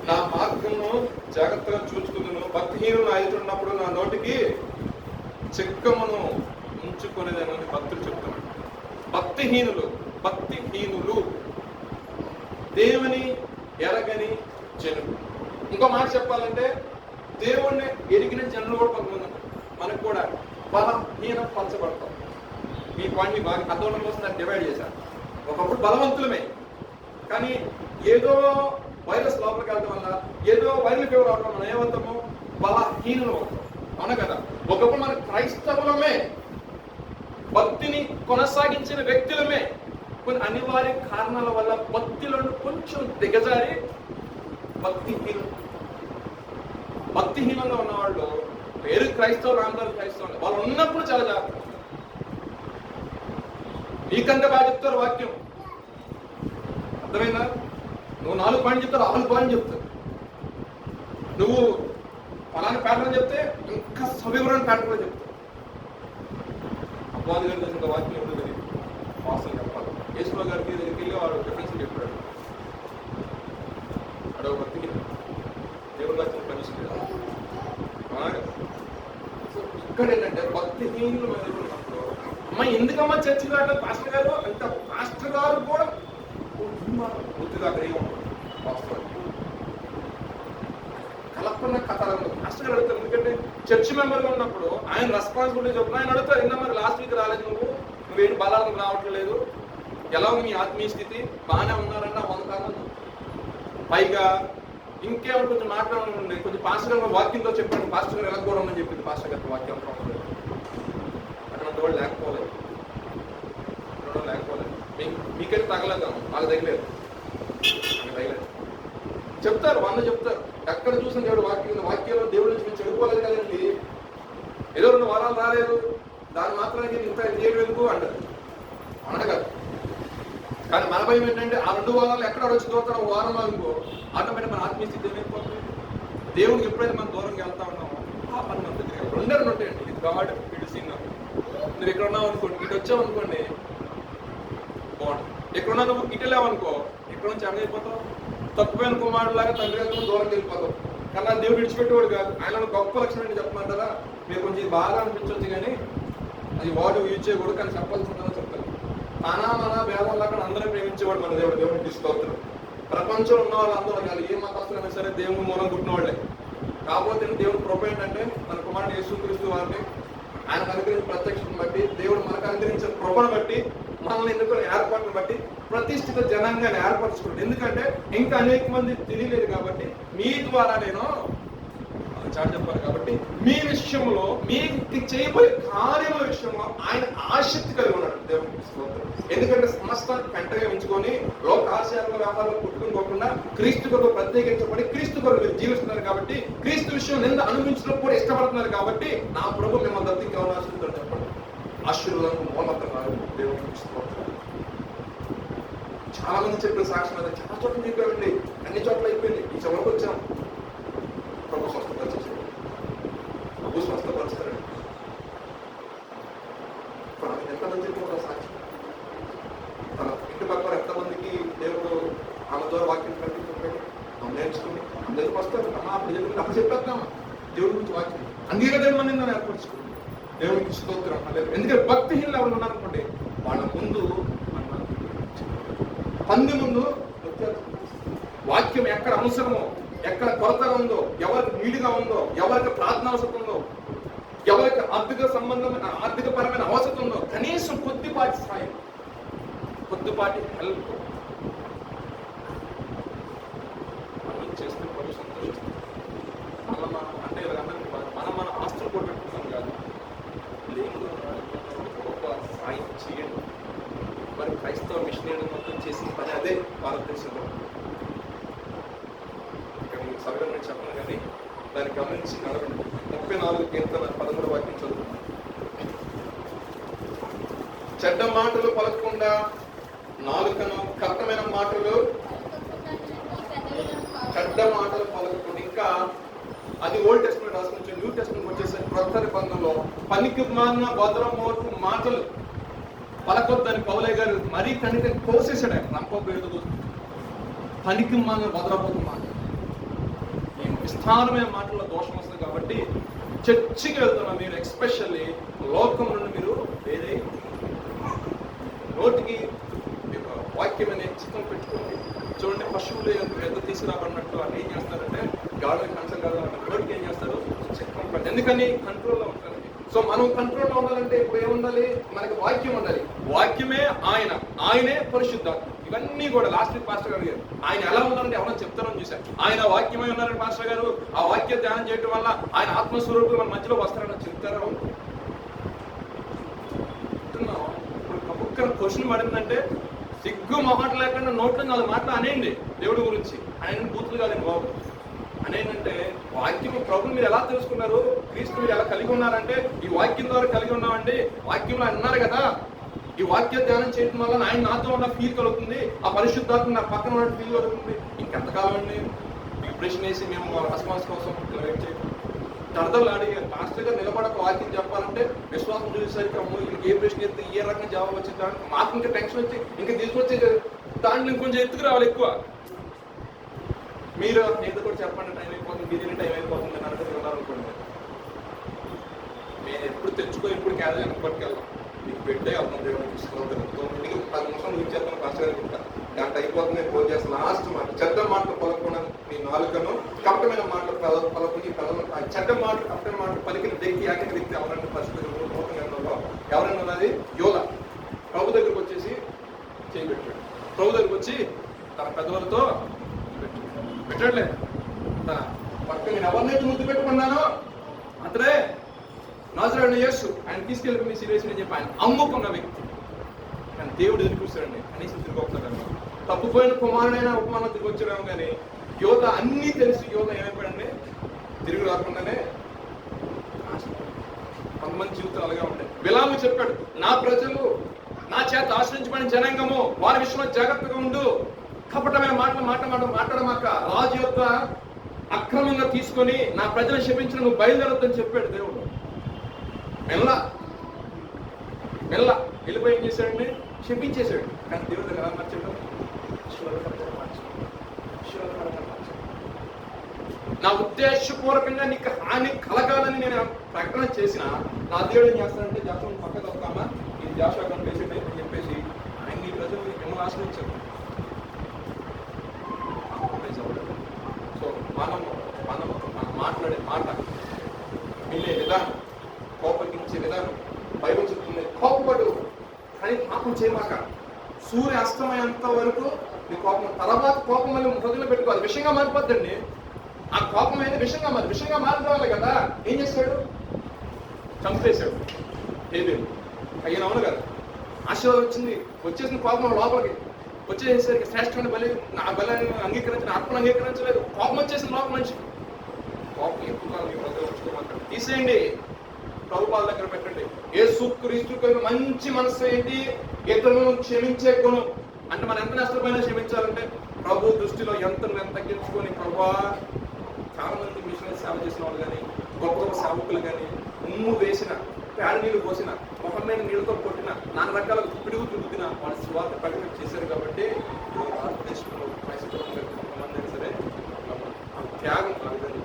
నా మార్గము జాగ్రత్తగా చూసుకుందును, భక్తిహీనులు అయితున్నప్పుడు నా నోటికి చిక్కమును ఉంచుకునేదని భక్తులు చెప్తున్నారు. భక్తిహీనులు దేవుని ఎరగని జనులు. ఇంకో మాట చెప్పాలంటే దేవుణ్ణి ఎరిగిన జనులు కూడా కొంతమంది మనకు కూడా బలహీనం పంచబడతాం. మీ పాయింట్ బాగా అర్థం కోసం దాన్ని డివైడ్ చేశారు. ఒకప్పుడు బలవంతులమే, కానీ ఏదో వైరస్ లోపలికి వెళ్ళడం వల్ల, ఏదో వైరల్ ఫీవర్ అవడం మనం ఏమవుతాము, బలహీనులు అవుతాం. అవునా కదా? ఒకప్పుడు మన క్రైస్తవులమే, భక్తిని కొనసాగించిన వ్యక్తులమే, కొన్ని అనివార్య కారణాల వల్ల భక్తిలో కొంచెం దిగజారి భక్తిహీనులు భక్తిహీనంగా ఉన్నవాళ్ళు పేరు క్రైస్తవులు, అందరూ క్రైస్తవులు, వాళ్ళు ఉన్నప్పుడు చాలా జాగ్రత్త. నీకంటే బాగా చెప్తారు వాక్యం, అర్థమైందా? నువ్వు 4 పాయింట్ చెప్తారు, 6 పాయింట్ చెప్తారు. నువ్వు ఫలానా ప్యాటర్న్ చెప్తే ఇంకా సవివరణ ప్యాటర్న్ కూడా చెప్తావు. అబ్బాది గారు చేసిన వాక్యం ఎప్పుడు తెలియదు, వాస్తవం చెప్పాలి. యేసురావు గారికి దగ్గరికి వెళ్ళి వాడు డిఫరెన్స్ చెప్పాడు. అడవ భక్తికి దేవుడు వచ్చిన పనిషన్ లేదు. ఇక్కడ ఏంటంటే భక్తిహీనులు ఉన్నప్పుడు అమ్మ ఎందుకమ్మా చర్చి రావడం పాస్టర్ గారు అంటే పాస్టర్ గారు కూడా పూర్తిగా గ్రహం వాస్తవానికి కలపన్న కథలు పాస్టర్ గారు అడుగుతారు. ఎందుకంటే చర్చ్ మెంబర్గా ఉన్నప్పుడు ఆయన రెస్పాన్సిబిలిటీ చెప్పిన ఆయన అడుగుతారు, ఇంకా మరి లాస్ట్ వీక్ రాలేదు, నువ్వేంటి బలాలకు రావట్లేదు, ఎలా ఉంది మీ ఆత్మీయ స్థితి, బాగానే ఉన్నారన్న 100 కారణం. పైగా ఇంకేమైనా కొంచెం మాట్లాడాలండి, కొంచెం పాస్టర్ గారు వాక్యంతో చెప్పాను, పాస్టర్ గారు ఎలా కూడా ఉందని చెప్పింది పాస్టర్ గారి వాక్యం. అటువంటి వాళ్ళు లేకపోలేదు, మీకైతే తగలేదు, మాకు తగలేదు, చెప్తారు 100 చెప్తారు. ఎక్కడ చూసిన దేవుడు వాక్యంలో దేవుడి నుంచి మేము చెడిపోలేదు కదండి, ఏదో 2 వారాలు రాలేదు దాని మాత్రానికి ఇంత చేయడం ఎందుకు అంటారు, అనగారు. కానీ మన భయం ఏంటంటే ఆ 2 వారాలు ఎక్కడ వచ్చి దూరతారో వారం అనుకో ఆటోమేటిక్ మన ఆత్మీయ స్థితి ఏమైపోతుంది. దేవుడికి ఎప్పుడైతే మనం దూరంగా వెళ్తా ఉన్నామో ఆ పని మన దగ్గర 2 ఉంటాయండి. ఇది గాడ్, ఇటు సీన్. నువ్వు ఇక్కడ ఉన్నావు అనుకోండి, ఇటు వచ్చావు అనుకోండి బాగుంటుంది. ఎక్కడున్నా నువ్వు ఇటు వెళ్ళావనుకో ఇక్కడ నుంచి అడగైపోతావు, తప్పిపోయిన కుమారులాగా తండ్రి గారు దూరంగా వెళ్ళిపోతావు. కానీ ఆ దేవుడు విడిచిపెట్టేవాడు కాదు. ఆయన గొప్ప లక్షణం ఏంటి చెప్పమంటారా? మీరు కొంచెం బాగా అనిపించవచ్చు కానీ అది వాడు యూజ్ చేయకూడదు, కానీ చెప్పాల్సి ఉంటుందని చెప్తాను. మన భేదం లేకుండా అందరూ ప్రేమించేవాడు మన దేవుడు. దేవుడిని తీసుకొస్తారు. ప్రపంచంలో ఉన్న వాళ్ళందరూ కాదు, ఏ మతస్థులైనా సరే దేవుని మూలం పుట్టిన వాళ్ళే. కాకపోతే దేవుడు కృప ఏంటంటే మన కుమారుడు యేసుక్రీస్తు వారిని ఆయనకు అనుగ్రహించిన ప్రత్యక్షతను బట్టి, దేవుడు మనకు అనుగ్రహించిన కృపను బట్టి, మనల్ని ఎన్నుకున్న ఏర్పాటును బట్టి ప్రతిష్ఠిత జనంగానే ఏర్పరచుకోండి. ఎందుకంటే ఇంకా అనేక మంది తెలియలేదు కాబట్టి మీ ద్వారా నేను చాటు చెప్పాను కాబట్టి మీ విషయంలో మీకు చేయబోయే కార్యముల విషయంలో ఆయన ఆసక్తి కలిగి ఉన్నాడు దేవునికి. ఎందుకంటే సమస్తాన్ని పెంటగా ఉంచుకొని లోక ఆశయాల వ్యాపారాలు పుట్టుకోకుండా క్రీస్తు కొరకు ప్రత్యేకించబడి క్రీస్తు కొరకు మీరు జీవిస్తున్నారు కాబట్టి, క్రీస్తు విషయం నింద అనుభవించడం కూడా ఇష్టపడుతున్నారు కాబట్టి నా ప్రభు మిమ్మల్ని దత్తికి అవనాశిస్తాడు చెప్పండి. ఆశీర్వాదానికి మూలమతం రాదు దేవునికి. చాలా మంది చెప్పిన సాక్ష్యం అది చాలా చోట్ల చెప్పామండి, అన్ని చోట్ల అయిపోయింది. ఈ చివరికి వచ్చాం. ప్రభు స్వస్థపరిచేసాడు, ప్రభు స్వస్థపరుస్తాడు. ఎంతమంది చెప్పిన సాక్ష్యం, తన ఇంటి పక్కన ఎంతమందికి దేవుడు ఆమె ద్వారా వాక్యం ప్రకటించాడు, మనం నేర్చుకుని అందరికి వస్తారు. అప్పుడు చెప్పేద్దామా దేవుడి గురించి వాక్యం అంగీకరణ ఏర్పరచుకోండి. దేవుడికి స్తోత్రం. ఎందుకంటే భక్తిహీనులు ఎవరు ఉన్నారనుకోండి, వాళ్ళ ముందు పంది ముందు వాక్యం ఎక్కడ అవసరమో, ఎక్కడ కొరతగా ఉందో, ఎవరికి నీడుగా ఉందో, ఎవరికి ప్రార్థన అవసరం ఉందో, ఎవరికి ఆర్థిక పరమైన అవసరం ఉందో కనీసం కొద్దిపాటి సాయం, కొద్దిపాటి హెల్ప్ మనం చేస్తే ప్రభు సంతోషిస్తాం. అంటే మనం ఆస్తులు కూడా పెట్టుకుంటాం కాదు, లేదు గొప్ప సాయం చేయండి. మరి క్రైస్తవ మిషనరీ మొత్తం చేసిన పని అదే భారతదేశంలో. ఇక్కడ మీకు సవివరంగా చెప్పను కానీ దాన్ని గమనించి నడవండి. 34 కీర్తన 13 వాక్యం చదువుతున్నాను. చెడ్డ మాటలు పలకకుండా నాలుకను, కష్టమైన మాటలు చెడ్డ మాటలు పలకకుండా. ఇంకా అది ఓల్డ్ టెస్ట్మెంట్ రాసుకొచ్చి న్యూ టెస్ట్మెంట్ వచ్చేసి క్రొత్త నిబంధనలో పనికి మారిన భద్రమోటు మాటలు పలకొద్దని పౌలయ్య గారు మరీ కనుక కోసేసాడు. ఆయన రంప పేరుతో పనికి మారిన భద్రపోతు మాట, ఈ విస్తారమైన మాటల్లో దోషం వస్తుంది. కాబట్టి చర్చికి వెళ్తున్న మీరు ఎస్పెషల్లీ లోకం నుండి మీరు వేరే నోటికి వాక్యం అనే చిత్తం పెట్టుకోండి. చూడండి, పశువులు ఎంత తీసుకురాబడినట్టు వాళ్ళు ఏం చేస్తారంటే గాలి కన్సల్ కాదు నోటికి ఏం చేస్తారు చిత్తం పెట్టి. ఎందుకని కంట్రోల్లో ఉంటారు. సో మనం కంట్రోల్లో ఉండాలంటే ఇప్పుడు ఏముండాలి, మనకి వాక్యం ఉండాలి. వాక్యమే ఆయనే పరిశుద్ధాత్మ. ఇవన్నీ కూడా లాస్ట్ వీక్ పాస్టర్ గారు ఆయన ఎలా ఉన్నారంటే ఎవరైనా చెప్తారని చూశారు. ఆయన వాక్యమై ఉన్నారని పాస్టర్ గారు ఆ వాక్యం ధ్యానం చేయడం వల్ల ఆయన ఆత్మస్వరూపులు మన మధ్యలో వస్తారని చెప్తారా? ఒక్క క్వశ్చన్ పడిందంటే సిగ్గు మొహట లేకుండా నోట్లో 4 మాటలు అనేయండి దేవుడి గురించి. ఆయన బూతులు కాదండి బాబు, అని ఏంటంటే వాక్యం ప్రభుని మీరు ఎలా తెలుసుకున్నారు, క్రీస్తు మీరు ఎలా కలిగి ఉన్నారంటే ఈ వాక్యం ద్వారా కలిగి ఉన్నామండి. వాక్యంలో అన్నారు కదా, ఈ వాక్య ధ్యానం చేయడం వల్ల ఆయన నాతో ఉన్న ఫీల్ కలుగుతుంది, ఆ పరిశుద్ధాత్మ నా పక్కన ఉన్న ఫీల్ కలుగుతుంది. ఇంకెంతకాలం అండి డిప్రెషన్ వేసి మేము రెస్పాన్స్ కోసం వెయిట్ చేయడం. అర్థం అడిగి మాస్టర్ గారు నిలబడక వాక్యం చెప్పాలంటే విశ్వాసం చూసేసరికి అమ్మో ఇంక ఏ ప్రశ్న ఎత్తే ఏ రకంగా జవాబు వచ్చిందా మాకు ఇంకా టెన్షన్ వచ్చి ఇంకా తీసుకొచ్చి దాంట్లో ఇంకొంచెం ఎత్తుకు రావాలి ఎక్కువ. మీరు ఏదో కూడా చెప్పండి, టైం అయిపోతుంది, బిజీ టైం అయిపోతుంది అని అంటే ఉన్నారనుకోండి, నేను ఎప్పుడు తెచ్చుకో ఎప్పుడు క్యారీ వెనకపట్టుకెళ్దాం, మీకు పెట్టే అవుతాం దేవుడిని తీసుకుంటాం. 10 నిమిషాలు ఇచ్చేస్తాను పాస్టర్ గారికి ఉంటా, గంట అయిపోతుంది, నేను ఫోన్ చేస్తాను. లాస్ట్ మాట చెడ్డ మాటలు పలకుండా మీ నాలుకను, కపటమైన మాటలు పలకొని చెడ్డ మాటలు కపటమైన మాటలు పలికిన వ్యక్తి ఏకైక వ్యక్తి ఎవరైనా పరిస్థితుల్లో ఎవరైనా ఉన్నది యోధ ప్రభు దగ్గరకు వచ్చేసి చేయబెట్టాడు. ప్రభు దగ్గరకు వచ్చి తన పెద్దవాళ్ళతో పెట్టాడులే, తన పక్క నేను ఎవరినైతే ముద్దు పెట్టుకున్నానో అతడే నాజరేయుడైన యేసు, ఆయన తీసుకెళ్ళి మీ సీరియస్ అని చెప్పి ఆయన అమ్ముకున్న వ్యక్తి. కానీ దేవుడు ఎదురు చూస్తాడండి, కనీసం తిరిగి వస్తాడు. తప్పుపోయిన కుమారుడైనా ఉపమానం తిరిగి వచ్చాడేమో కానీ యోధ అన్నీ తెలిసి యోధ ఏమైపోయాడండి, తిరిగి రాకుండానే కొంతమంది జీవితాలు అలాగే ఉంటాయి. బిలాము చెప్పాడు, నా ప్రజలు నా చేత ఆశ్రయించబడిన జనాంగము, వారి విషయంలో జాగ్రత్తగా ఉండు, కపటమైన మాట్లాడమాక, రాజు యొక్క అక్రమంగా తీసుకొని నా ప్రజలు శపించిన నువ్వు బయలుదేరొద్దని చెప్పాడు దేవుడు. మెల్ల వెళ్ళిపోయి ఏం చేశాడండి, శపించేశాడు. కానీ దేవుడు దగ్గర మార్చాడు, నా ఉద్దేశపూర్వకంగా నీకు హాని కలగాలని నేను ప్రకటన చేసిన నా దేవుడు ఏం చేస్తాడంటే జాషువా పక్కకు వస్తామా, ఈ జాషువా అక్కడ వేసేయండి అని చెప్పేసి ఆయన ఈ ప్రజలు మిమ్మల్ని ఆశ్రయించారు. సో మనం మాట్లాడే మాట, వినే విధానం, కోపగించే విధానం, బైబిల్ చెప్తుంది కోపపడు కానీ పాపం చేయమాక, సూర్య అస్తమయంత వరకు నీ కోపం, తర్వాత కోపం మళ్ళీ హృదయంలో పెట్టుకోవాలి, విషయంగా మారిపోద్దండి. ఆ కోపం అయితే విషయంగా మారిపోవాలి కదా. ఏం చేశాడు, చంపేశాడు హేబేలు. అయ్యన అవును కదా, ఆశీర్వాదం వచ్చింది, వచ్చేసిన కోపం లోపలికి వచ్చేసరికి శ్రేష్టమైన బలి, నా బలాన్ని అంగీకరించిన ఆత్మను అంగీకరించలేదు, కోపం వచ్చేసిన లోపల మనిషి. కోపం ఎక్కువ కాలం మీ ప్రజలు ఉంచుకోమంటారు, తీసేయండి, ప్రభుపాల దగ్గర పెట్టండి. యేసుక్రీస్తుకు మంచి మనసు ఏంటి, ఇతరులను క్షమించే గుణం. అంటే మనం ఎంత నష్టపోయినా క్షమించాలంటే ప్రభు దృష్టిలో ఎంత తగ్గించుకొని, ప్రభా చాలా మంది మిషనరీ సేవ చేసిన వాళ్ళు కానీ, గొప్ప గొప్ప సేవకులు కానీ, ఉమ్ము వేసిన, పేడ నీళ్ళు పోసిన, మొహం మీద నీళ్ళతో కొట్టిన, నాన్న రకాల పిడుగు తుడుకున్న వాళ్ళ స్వార్థ ప్రకటన చేశారు. కాబట్టి భారతదేశంలో క్రైస్తవులు కొంతమంది సరే ఆ త్యాగం కలగదు.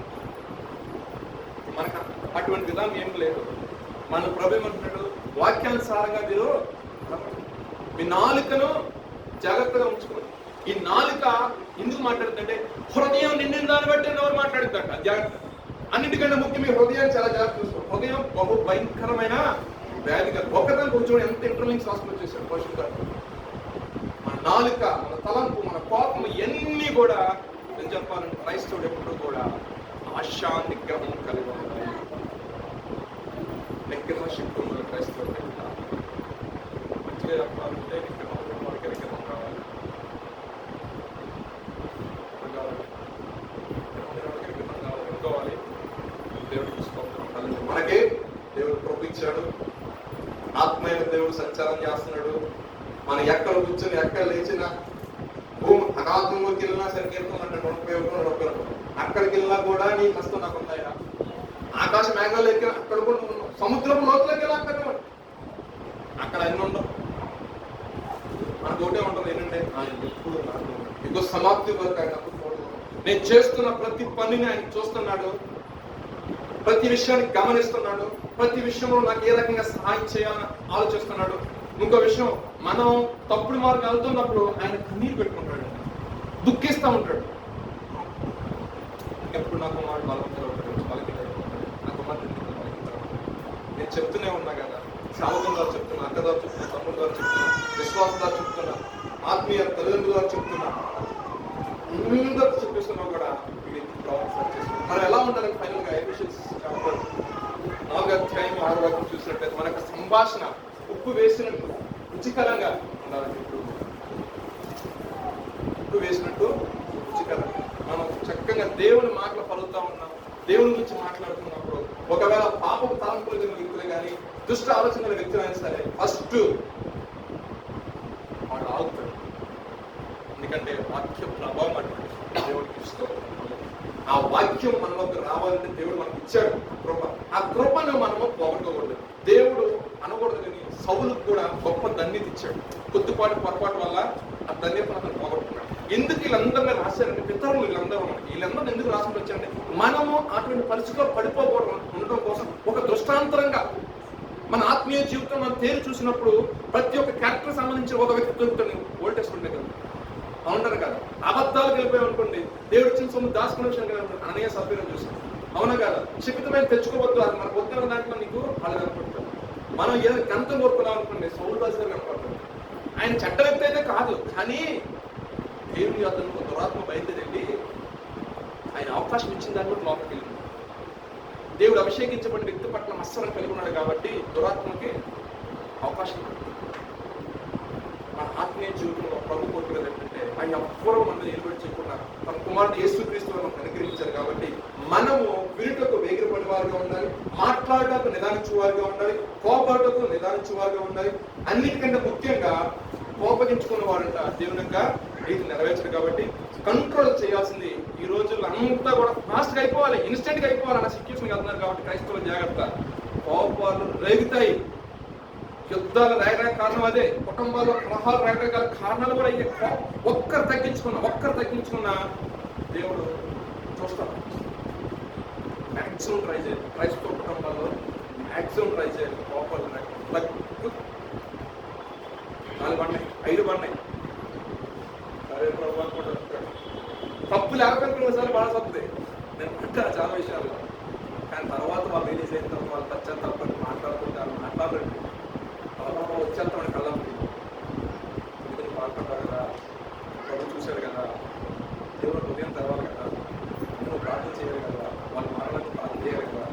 మనకు అటువంటి విధానం ఏం లేదు. మన ప్రభు ఏమంటున్నాడు, వాక్యానుసారంగా మీరు మీ నాలుకను జాగ్రత్తగా ఉంచుకోండి. ఈ నాలుక ఎందుకు మాట్లాడుతుందంటే హృదయం నిండిన దాన్ని బట్టి ఎవరు మాట్లాడుతుందంట, జాగ్రత్త. అన్నింటికంటే ముఖ్యం మీ హృదయాన్ని చాలా జాగ్రత్త చూసుకోండి. హృదయం బహు భయంకరమైన వ్యాధి కాదు. ఒకదానికి కొంచెం ఎంత ఇంటర్లింక్స్ హాస్పిటల్ చేశాడు పరిశుద్ధాత్మ. మన నాలుక, మన తలంపు, మన కోపం ఇవన్నీ కూడా నేను చెప్పాలంటే క్రైస్తవుడు ఎప్పుడు కూడా ఆశా నిగ్రహం కలిగి ఉంటాయి. నిగ్రహ శక్తి ఉన్న క్రైస్తవుడు మంచిగా చెప్పాలంటే నిగ్రహం కావాలి. దేవుడు చూసుకోవాలి. మనకి దేవుడు ప్రోపించాడు, ఆత్మైన దేవుడు సంచారం చేస్తున్నాడు. మనం ఎక్కడ కూర్చొని ఎక్కడ లేచిన భూమి అనాథంలోకి వెళ్ళినా సంకీర్తం అంటే 30 అక్కడికి వెళ్ళినా కూడా నీ కష్టం నాకు ఉన్నాయా. ఆకాశ మేఘాలు ఎక్కిన అక్కడ కూడా ఉన్నాం, సముద్రపు లోతులోకి వెళ్ళి అక్కడ అన్ని ఉండవు. మనకు ఒకటే ఉంటుంది ఏంటంటే ఆయన ఎప్పుడు నాకు ఇంకో సమాప్తి వరకు ఆయన నేను చేస్తున్న ప్రతి పనిని ఆయన చూస్తున్నాడు, ప్రతి విషయాన్ని గమనిస్తున్నాడు, ప్రతి విషయంలో నాకు ఏ రకంగా సహాయం చేయాలని ఆలోచిస్తున్నాడు. ఇంకో విషయం, మనం తప్పుడు మార్గం వెళ్తున్నప్పుడు ఆయన కన్నీరు పెట్టుకుంటాడు, దుఃఖిస్తూ ఉంటాడు. ఎప్పుడు నా కుమారుడు నా కుమారుడు నేను చెప్తూనే ఉన్నా కదా, సావకం ద్వారా చెప్తున్నా, అక్క ద్వారా చెప్తున్నా, తమ్ముడు ద్వారా చెప్తున్నా, విశ్వాసం ద్వారా చెప్తున్నా, ఆత్మీయ తల్లిదండ్రుల ద్వారా చెప్తున్నా, అందరూ చెప్పేస్తున్నా కూడా మనం ఎలా ఉండాలి. ఫైనల్ గా ఎఫెసియన్స్ చాప్టర్ 4వ అధ్యాయం 6వ వాక్యం చూసినట్లయితే మనకు సంభాషణ ఉప్పు వేసినట్టు రుచికరంగా ఉండాలంటే, ఇప్పుడు ఉప్పు వేసినట్టు రుచికరంగా మనం చక్కగా నిజంగా దేవుని మాటలు పలుకుతా ఉన్నాం, దేవుని గురించి మాట్లాడుతున్నప్పుడు ఒకవేళ పాపం తలంపులు కలిగిన వ్యక్తులు కానీ దుష్ట ఆలోచనల వ్యక్తులైనా సరే ఫస్ట్ వాడు ఆగుతాడు. ఎందుకంటే వాక్య ప్రభావం అటువంటి దేవుడికి ఇష్టం. ఆ వాక్యం మనలోకి రావాలంటే దేవుడు మనకి ఇచ్చాడు కృప. ఆ కృపను మనము పోగొట్టుకోకూడదు. దేవుడు అనకూడదు కానీ సౌలుకు కూడా గొప్ప ధన్యత ఇచ్చాడు. కొద్దిపాటి పొరపాటు వల్ల ఆ ధన్యతను అతను పోగొట్టుకున్నాడు. ఎందుకు వీళ్ళందరినీ రాశారంటే పితరులు వీళ్ళందరూ ఎందుకు రాసి వచ్చారంటే మనము అటువంటి పరిస్థితిలో పడిపోకూడదు ఉండడం కోసం ఒక దృష్టాంతరంగా మన ఆత్మీయ జీవితం మనం తేరు చూసినప్పుడు ప్రతి ఒక్క క్యారెక్టర్ సంబంధించిన ఒక వ్యక్తి దొరుకుతుంది. ఓల్టేసుకుంటే కదా అవుంటారు కదా. అబద్ధాలు గెలిపోయాం అనుకోండి, దేవుడు ఇచ్చిన సొమ్ము దాచుకునే విషయం కదా అననీయ సభ్యులను చూసాం. అవునా కదా. శిక్షితమైన తెచ్చుకోవద్దు, అది మనకు వద్దున్న దాంట్లో నీకు వాళ్ళు కనపడతారు. మనం ఏదైనా గంతం కోరుకున్నాం అనుకోండి, సౌలు రాజు గారు కనపడతారు. ఆయన చెడ్డ వ్యక్తి అయితే కాదు, కానీ దేవుని అతను ఒక దురాత్మ బయలుదేరి ఆయన అవకాశం ఇచ్చిన దాన్ని కూడా లోపలికి వెళ్ళింది. దేవుడు అభిషేకించబడిన వ్యక్తి పట్ల మత్సరం కలిగి ఉన్నాడు కాబట్టి దురాత్మకి అవకాశం. మన ఆత్మీయ జీవితంలో ప్రభు కోరుకునేది ఏంటంటే ఆయన ఎవ్వరూ మన నిలబడి చేయకుండా తన కుమారుడు యేసుక్రీస్తు మనకు అనుగ్రహించారు కాబట్టి మనము వినుటకు వేగిరపడి వారుగా ఉండాలి, మాట్లాడటకు నిదానించేవారుగా ఉండాలి, కోపడటకు నిదానించేవారుగా ఉండాలి. అన్నిటికంటే ముఖ్యంగా కోపగించుకున్న వాడంట దేవుని యొక్క రీతి నెరవేర్చడు కాబట్టి కంట్రోల్ చేయాల్సింది. ఈ రోజుల్లో అంతా కూడా ఫాస్ట్గా అయిపోవాలి, ఇన్స్టెంట్గా అయిపోవాలి అన్న సిచ్యువేషన్కి వెళ్తున్నారు కాబట్టి క్రైస్తవుల జాగ్రత్త. కోపాలు రేగుతాయి, యుద్ధాలు రేగడానికి కారణం అదే, కుటుంబాల్లో కలహాలు రేగడానికి గల కారణాలు కూడా అయ్యే. ఒక్కరు తగ్గించుకున్న దేవుడు చూస్తాడు. మ్యాక్సిమం ట్రై చేయాలి క్రైస్తవ కుటుంబాల్లో, మ్యాక్సిమం ట్రై చేయాలి కోపాలు 4 పడినాయి 5 పడినాయి. సరే ప్రభావ కూడా తప్పు లేకపోతే సార్లు బాగా తప్పుతాయి. నేను అంటాను చాలా విషయాలు, కానీ తర్వాత వాళ్ళు రిలీజ్ అయిన తర్వాత వాళ్ళు పశ్చాత్తాపడి మాట్లాడుకుంటారు. మాట్లాడండి తర్వాత వచ్చేస్తామని కళ్ళ మీరు బాధపడ్డారు కదా, ప్రభు చూశారు కదా, దేవుడు ఉదయం తెరవాలి కదా, నువ్వు ప్రార్థన చేయాలి కదా, వాళ్ళు మారడానికి ప్రార్థన చేయాలి కదా.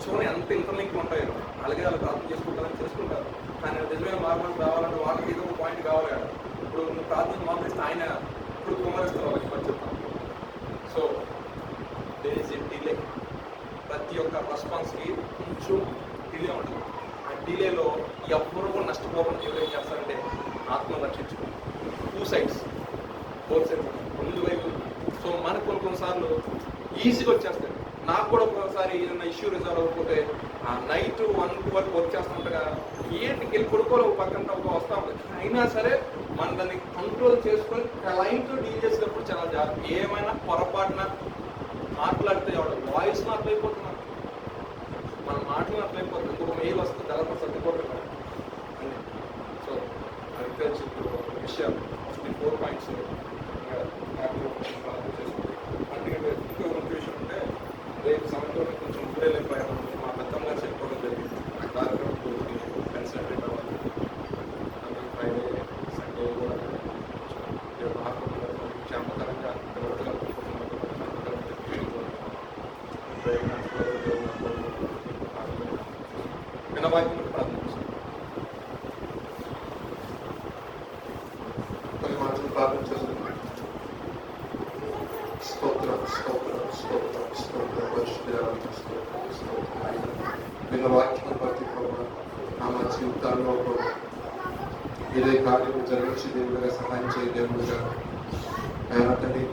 చూడండి ఎంత ఇంటర్లింక్ ఉంటాయో. అలాగే వాళ్ళు ప్రార్థన చేసుకుంటారు, కానీ నిజమైన మార్గం రావాలంటే వాళ్ళకి ఏదో ఒక పాయింట్ కావాలి కదా. ఇప్పుడు నువ్వు ప్రార్థన మాట్లాడిస్తే ఆయన ఇప్పుడు కుమారిస్తారు వాళ్ళకి చెప్తాను. So there is a delay. ప్రతి ఒక్క రెస్పాన్స్కి కొంచెం డిలే ఉంటుంది. ఆ డిలేలో ఎవరు కూడా నష్టపోకుండా దేవుడు ఏం చేస్తారంటే ఆత్మ రక్షించుకుంటారు. 2 sides, both sides, 2 వైపులు. సో మనకు కొన్నిసార్లు ఈజీగా వచ్చేస్తాయి. నాకు కూడా ఒకసారి ఏదైనా ఇష్యూ రిజాల్వ్ అవ్వకపోతే ఆ నైట్ 1 వరకు వర్క్ చేస్తుంటగా ఏంటికి వెళ్ళి కొడుకోవాలి ఒక పక్కన వస్తూ ఉంటుంది. అయినా సరే మనం దాన్ని కంట్రోల్ చేసుకొని క్లయింట్తో డీల్ చేసేటప్పుడు చాలా జాగ్రత్త. ఏమైనా పొరపాటున మాట్లాడితే ఎవరు వాయిస్ అట్లయిపోతున్నాం, మన మాటలు అట్లయిపోతుంది. ఇంకొక మెయిల్ వస్తుంది, తర్వాత సర్దిపోతుంది. సో అది విషయాలు 4 points అందుకే ఇంకో మోటివేషన్ ఉంటే రేపు సమయంలో కొంచెం ఇప్పుడే లేకపోయాను. మా పెద్దమ్మ గారు చెప్పుకోవడం జరిగింది. ఆ కార్యక్రమం కన్సల్టేట్ అవ్వాలి. ఫ్రైడే సండే కూడా క్షేమకరంగా వినవాక్యం ప్రార్థించాలి. కొన్ని మాటలు ప్రార్థన చేస్తున్నాం. విన్న వాక్యం బట్టి మా జీవితాల్లో ఇదే కార్యము జరిగించి దేవుడిగా సహాయం చేయ దేవుడిగా ఆయన తండ్రి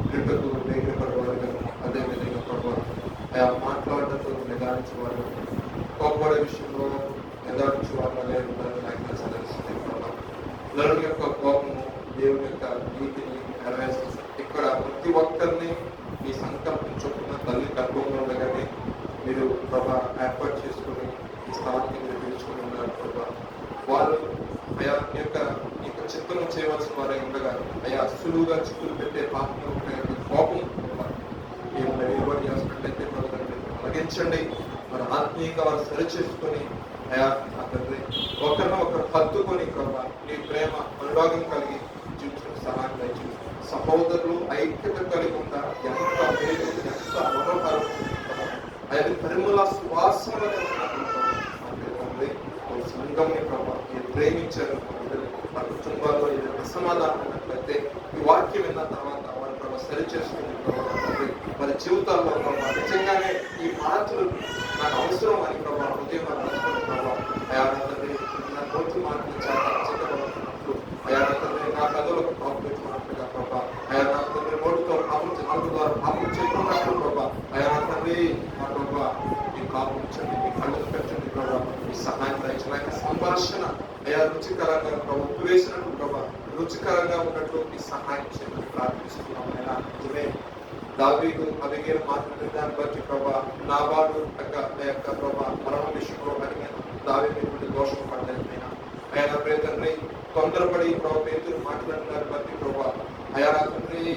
క్రిటకు వేగిరపడేవారుగా, అదేవిధంగా ప్రభావ ఆయా మాట్లాడటంతో నిదానించేవారు, కోపడే విషయంలో నిదానించేవారు అనేది నాకు తెలుస్తుంది. ప్రభావ నరుని యొక్క కోపము దేవుని యొక్క నీతిని నెరవేర్చేస్తారు. ఇక్కడ ప్రతి ఒక్కరిని మీ సంకల్పం చొప్పున తల్లి గర్భంలో ఉండగానే మీరు ప్రభా ఏర్పాటు చేసుకుని ఈ స్థానాన్ని మీరు పిలుచుకుని ఉన్నారు. ప్రభా వారు అయా యొక్క చిత్రం చేయవలసిన వారే ఉండగా అయా సులువుగా చిక్కులు పెట్టే పాపం కోపం ఏమైనా నిలబడి చేస్తున్నట్లయితే తొలగించండి. మన ఆత్మీయంగా వారు సరి చేసుకొని అయా తండ్రి ఒకరినొకరు హత్తుకొని ప్రభా నీ ప్రేమ అనురాగం కలిగి జీవించడం సహాయం దయచేసి. సహోదరులు ఐక్యత కలిగి ఉందా ఎంత మేలు, ఎంత మనోహరం. అది పరిమళ సువాసన సంఘంని ప్రభావ మీరు ప్రేమించారు. వారి కుటుంబాల్లో ఏదైనా అసమాధానం ఉన్నట్లయితే ఈ వాక్యం విన్న తర్వాత వారి ప్రభావ సరి చేసుకుని వారి జీవితాల్లో ప్రభావ నిజంగానే ఈ మాటలు నాకు అవసరం అని ప్రభావ ఉదయం ప్రభావ అయా తండ్రి నా నోటి మాటలు చాలా చిత్తపడుతున్నట్లు అయా తండ్రి నా కథలకు పాపం పెట్టినట్లుగా ప్రభావ అయా నా తండ్రి నోటితో పాపం నాలుగు ద్వారా పాపం చెప్పుకున్నట్లు ప్రభావ అయా తండ్రి నా ప్రభావ ఈ పాపం ఇచ్చండి మీ కళ్ళకు పెట్టండి ప్రభావ మీ సహాయం దయచడానికి సంభాషణ అయా రుచికరంగా ప్రభావ ఉప్పు వేసినట్లు ప్రభావ రుచికరంగా ఉన్నట్లు మీ సహాయం చేయమని ప్రార్థిస్తున్నాం అయినా నిజమే దావీదు అబిగేలు మాట్లాడిన దాన్ని బట్టి ప్రభా నాబాలు యొక్క ప్రభా మరణ విషయంలో కలిగిన దావీదు దోషం పడలేకపోయినా ఆయన తండ్రి తొందరపడి ప్రభావ పేతులు మాట్లాడిన దాన్ని బట్టి ప్రభా అయా తండ్రి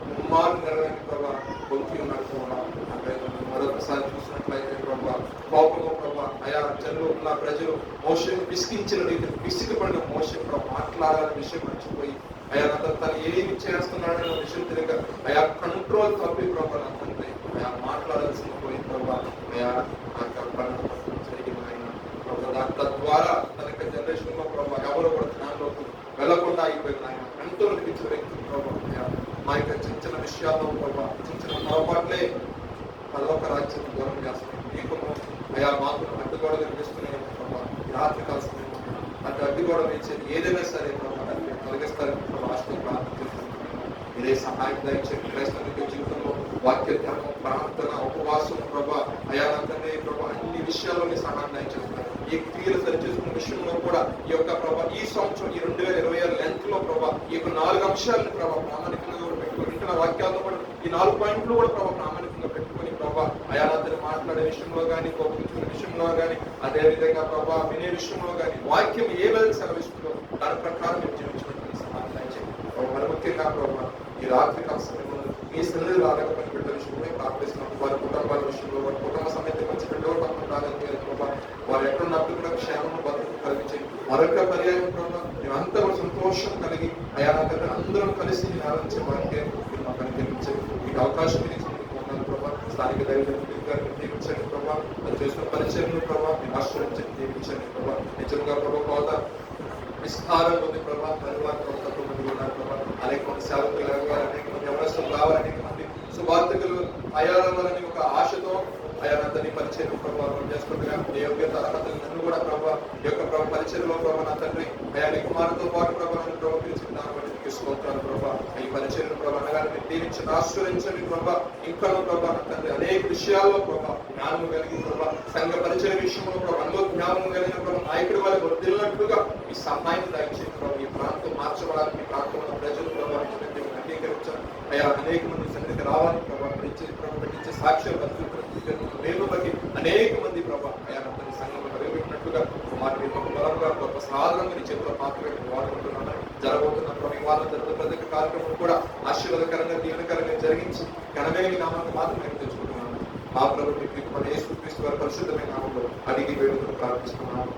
ముమ్మారు నెరవేని ప్రభా పొంది ఉన్నాడు ప్రభా మరొకసారి చూసినట్లయితే ప్రభా కోపము ప్రభా అయా జనులు ఉన్న ప్రజలు మోషన్ విసిగించిన రీతిని విసిగబడిన మోషన్ ప్రభావ మాట్లాడాలనే విషయం మర్చిపోయి అయా తను ఏమి చేస్తున్నాడనే విషయం తెలియక అయా కంట్రోల్ తప్పి ప్రభా తండ్రి అయా మాట్లాడాల్సింది పోయి ప్రభా అయా తద్వారా తన యొక్క జనరేషన్ లో ప్రభావ ఎవరు కూడా జ్ఞానంలోకి వెళ్లకుండా అయిపోయింది ఆయన ఎంతో నడిపించిన వ్యక్తి ప్రభావ మా యొక్క చిన్న చిన్న విషయాల్లో ప్రభావ చిన్న చిన్న పొరపాట్లే పదొక రాజ్యం దూరం చేస్తున్నాయి మీకు అయా మాకు అడ్డుగోడ కనిపిస్తున్నాయి ప్రభావ రాత్రి కాల సమయంలో అటు అడ్డుగోడ వేసేది ఏదైనా సరే ప్రభావ తొలగిస్తారని ప్రభావ ఆశతో ప్రార్థన చేస్తున్నాను ఇదే సహాయం దయచేసి క్రైస్తవ జీవితంలో వాక్య ధ్యానం ప్రార్థన ఉపవాసం ప్రభా అయా తండ్రి ప్రభా అన్ని విషయాల్లోని సహాయం దయచేస్తున్నారు ఈ క్రియలు సరిచేసుకున్న విషయంలో కూడా ఈ యొక్క ప్రభా ఈ సంవత్సరం ఈ 2026 లెంత్ లో ప్రభా ఈ యొక్క 4 అంశాలను ప్రభా ప్రామాణికంగా పెట్టుకుని ఇంటున్న వాక్యాలతో కూడా ఈ 4 పాయింట్లు కూడా ప్రభా ప్రామాణికంగా పెట్టుకుని ప్రభా అయా తండ్రి మాట్లాడే విషయంలో కానీ కోపించుకునే విషయంలో కానీ అదే విధంగా ప్రభా వినే విషయంలో కానీ వాక్యం ఏ విధంగా సెలవిస్తుందో దాని ప్రకారం మేము జీవించినటువంటి సహాయం దయచేయండి మరి ముఖ్యంగా ప్రభా ఈ రాత్రి కాల సమయంలో మీ సన్నిధి రాలేకపోయిన బిడ్డ విషయంలో ప్రార్థిస్తున్నాం వారి కుటుంబాల విషయంలో వారి కుటుంబ సమేత మంచి బిడ్డలు పక్కన రాగలిగే వారు ఎక్కడున్నప్పుడు కూడా క్షేమం భద్రత కలిగించి మరొక పర్యాయం ప్రభావ మేమంతా కూడా సంతోషం కలిగి అయా అందరం కలిసి ఆలోచించే వారికి మీరు మాకు అనుగ్రహించండి మీకు అవకాశం పొందాలి ప్రభావ స్థానిక దైవజనులు దీవించండి ప్రభావ అది చేసిన పరిచయం ప్రభావ మీరు ఆశ్రయించండి దీవించండి ప్రభావ నిజంగా ప్రభావ కోత విస్తారం ఉంది ప్రభావ పరివార తక్కువ మంది ఉన్నారు ప్రభావ అనేక మంది సేవకులు అనేక మంది ఎవరస్తులు రావాలి అనేక మంది సువార్తకులు అయ్యాలని ఒక ఆశతో అయానంతని పరిచయం ప్రభావం చేసుకుంటుగా ఏ యోగ్యత అర్హతలు నన్ను కూడా ప్రభావ ఈ యొక్క ప్రభావ పరిచయంలో ప్రభావ నా తండ్రి అయా నీ కుమారుతో పాటు ప్రభావాన్ని ప్రవర్తించిన దాన్ని బట్టి తీసుకుంటాను ప్రభావ ఈ పరిచయం ప్రభావ అనగానే మీరు దీవించండి ఆశ్రయించండి ప్రభావ ఇంకా ప్రభావ నా తండ్రి అనేక విషయాల్లో ప్రభావ జ్ఞానం కలిగిన ప్రభావ సంఘ పరిచయ విషయంలో ప్రభావ అందులో జ్ఞానం కలిగిన ప్రభావ నాయకుడి వారి వర్దిల్లినట్లుగా ఈ సహాయం దయచేసి ప్రభావ ఈ ప్రాంతం మార్చబడాలి ఈ ప్రాంతంలో ప్రజలు ప్రభావ అంగీకరించాలి అయా అనేక మంది సన్నిధికి రావాలి ప్రభావ పెట్టించే సాక్ష్యాలు మేము బట్టి అనేక మంది ప్రభావ అయా తండ్రి సంఘంలో కలిగిపెట్టినట్లుగా మాట బలంగా గొప్ప సాధనంగా నీ చేతిలో పాత్ర వాడుకుంటున్నాను జరగబోతున్న వివాదం జరుగుతున్న ప్రతి కార్యక్రమం కూడా ఆశీర్వాదకరంగా దీవెనకరంగా జరిగించి ఘనమైన నామాన్ని మాత్రం నేను తెచ్చుకుంటున్నాను మా ప్రభుత్వ మీకు యేసుక్రీస్తు వారి పరిశుద్ధమైన నామంలో అడిగి వేడుకలు ప్రార్థిస్తున్నాను.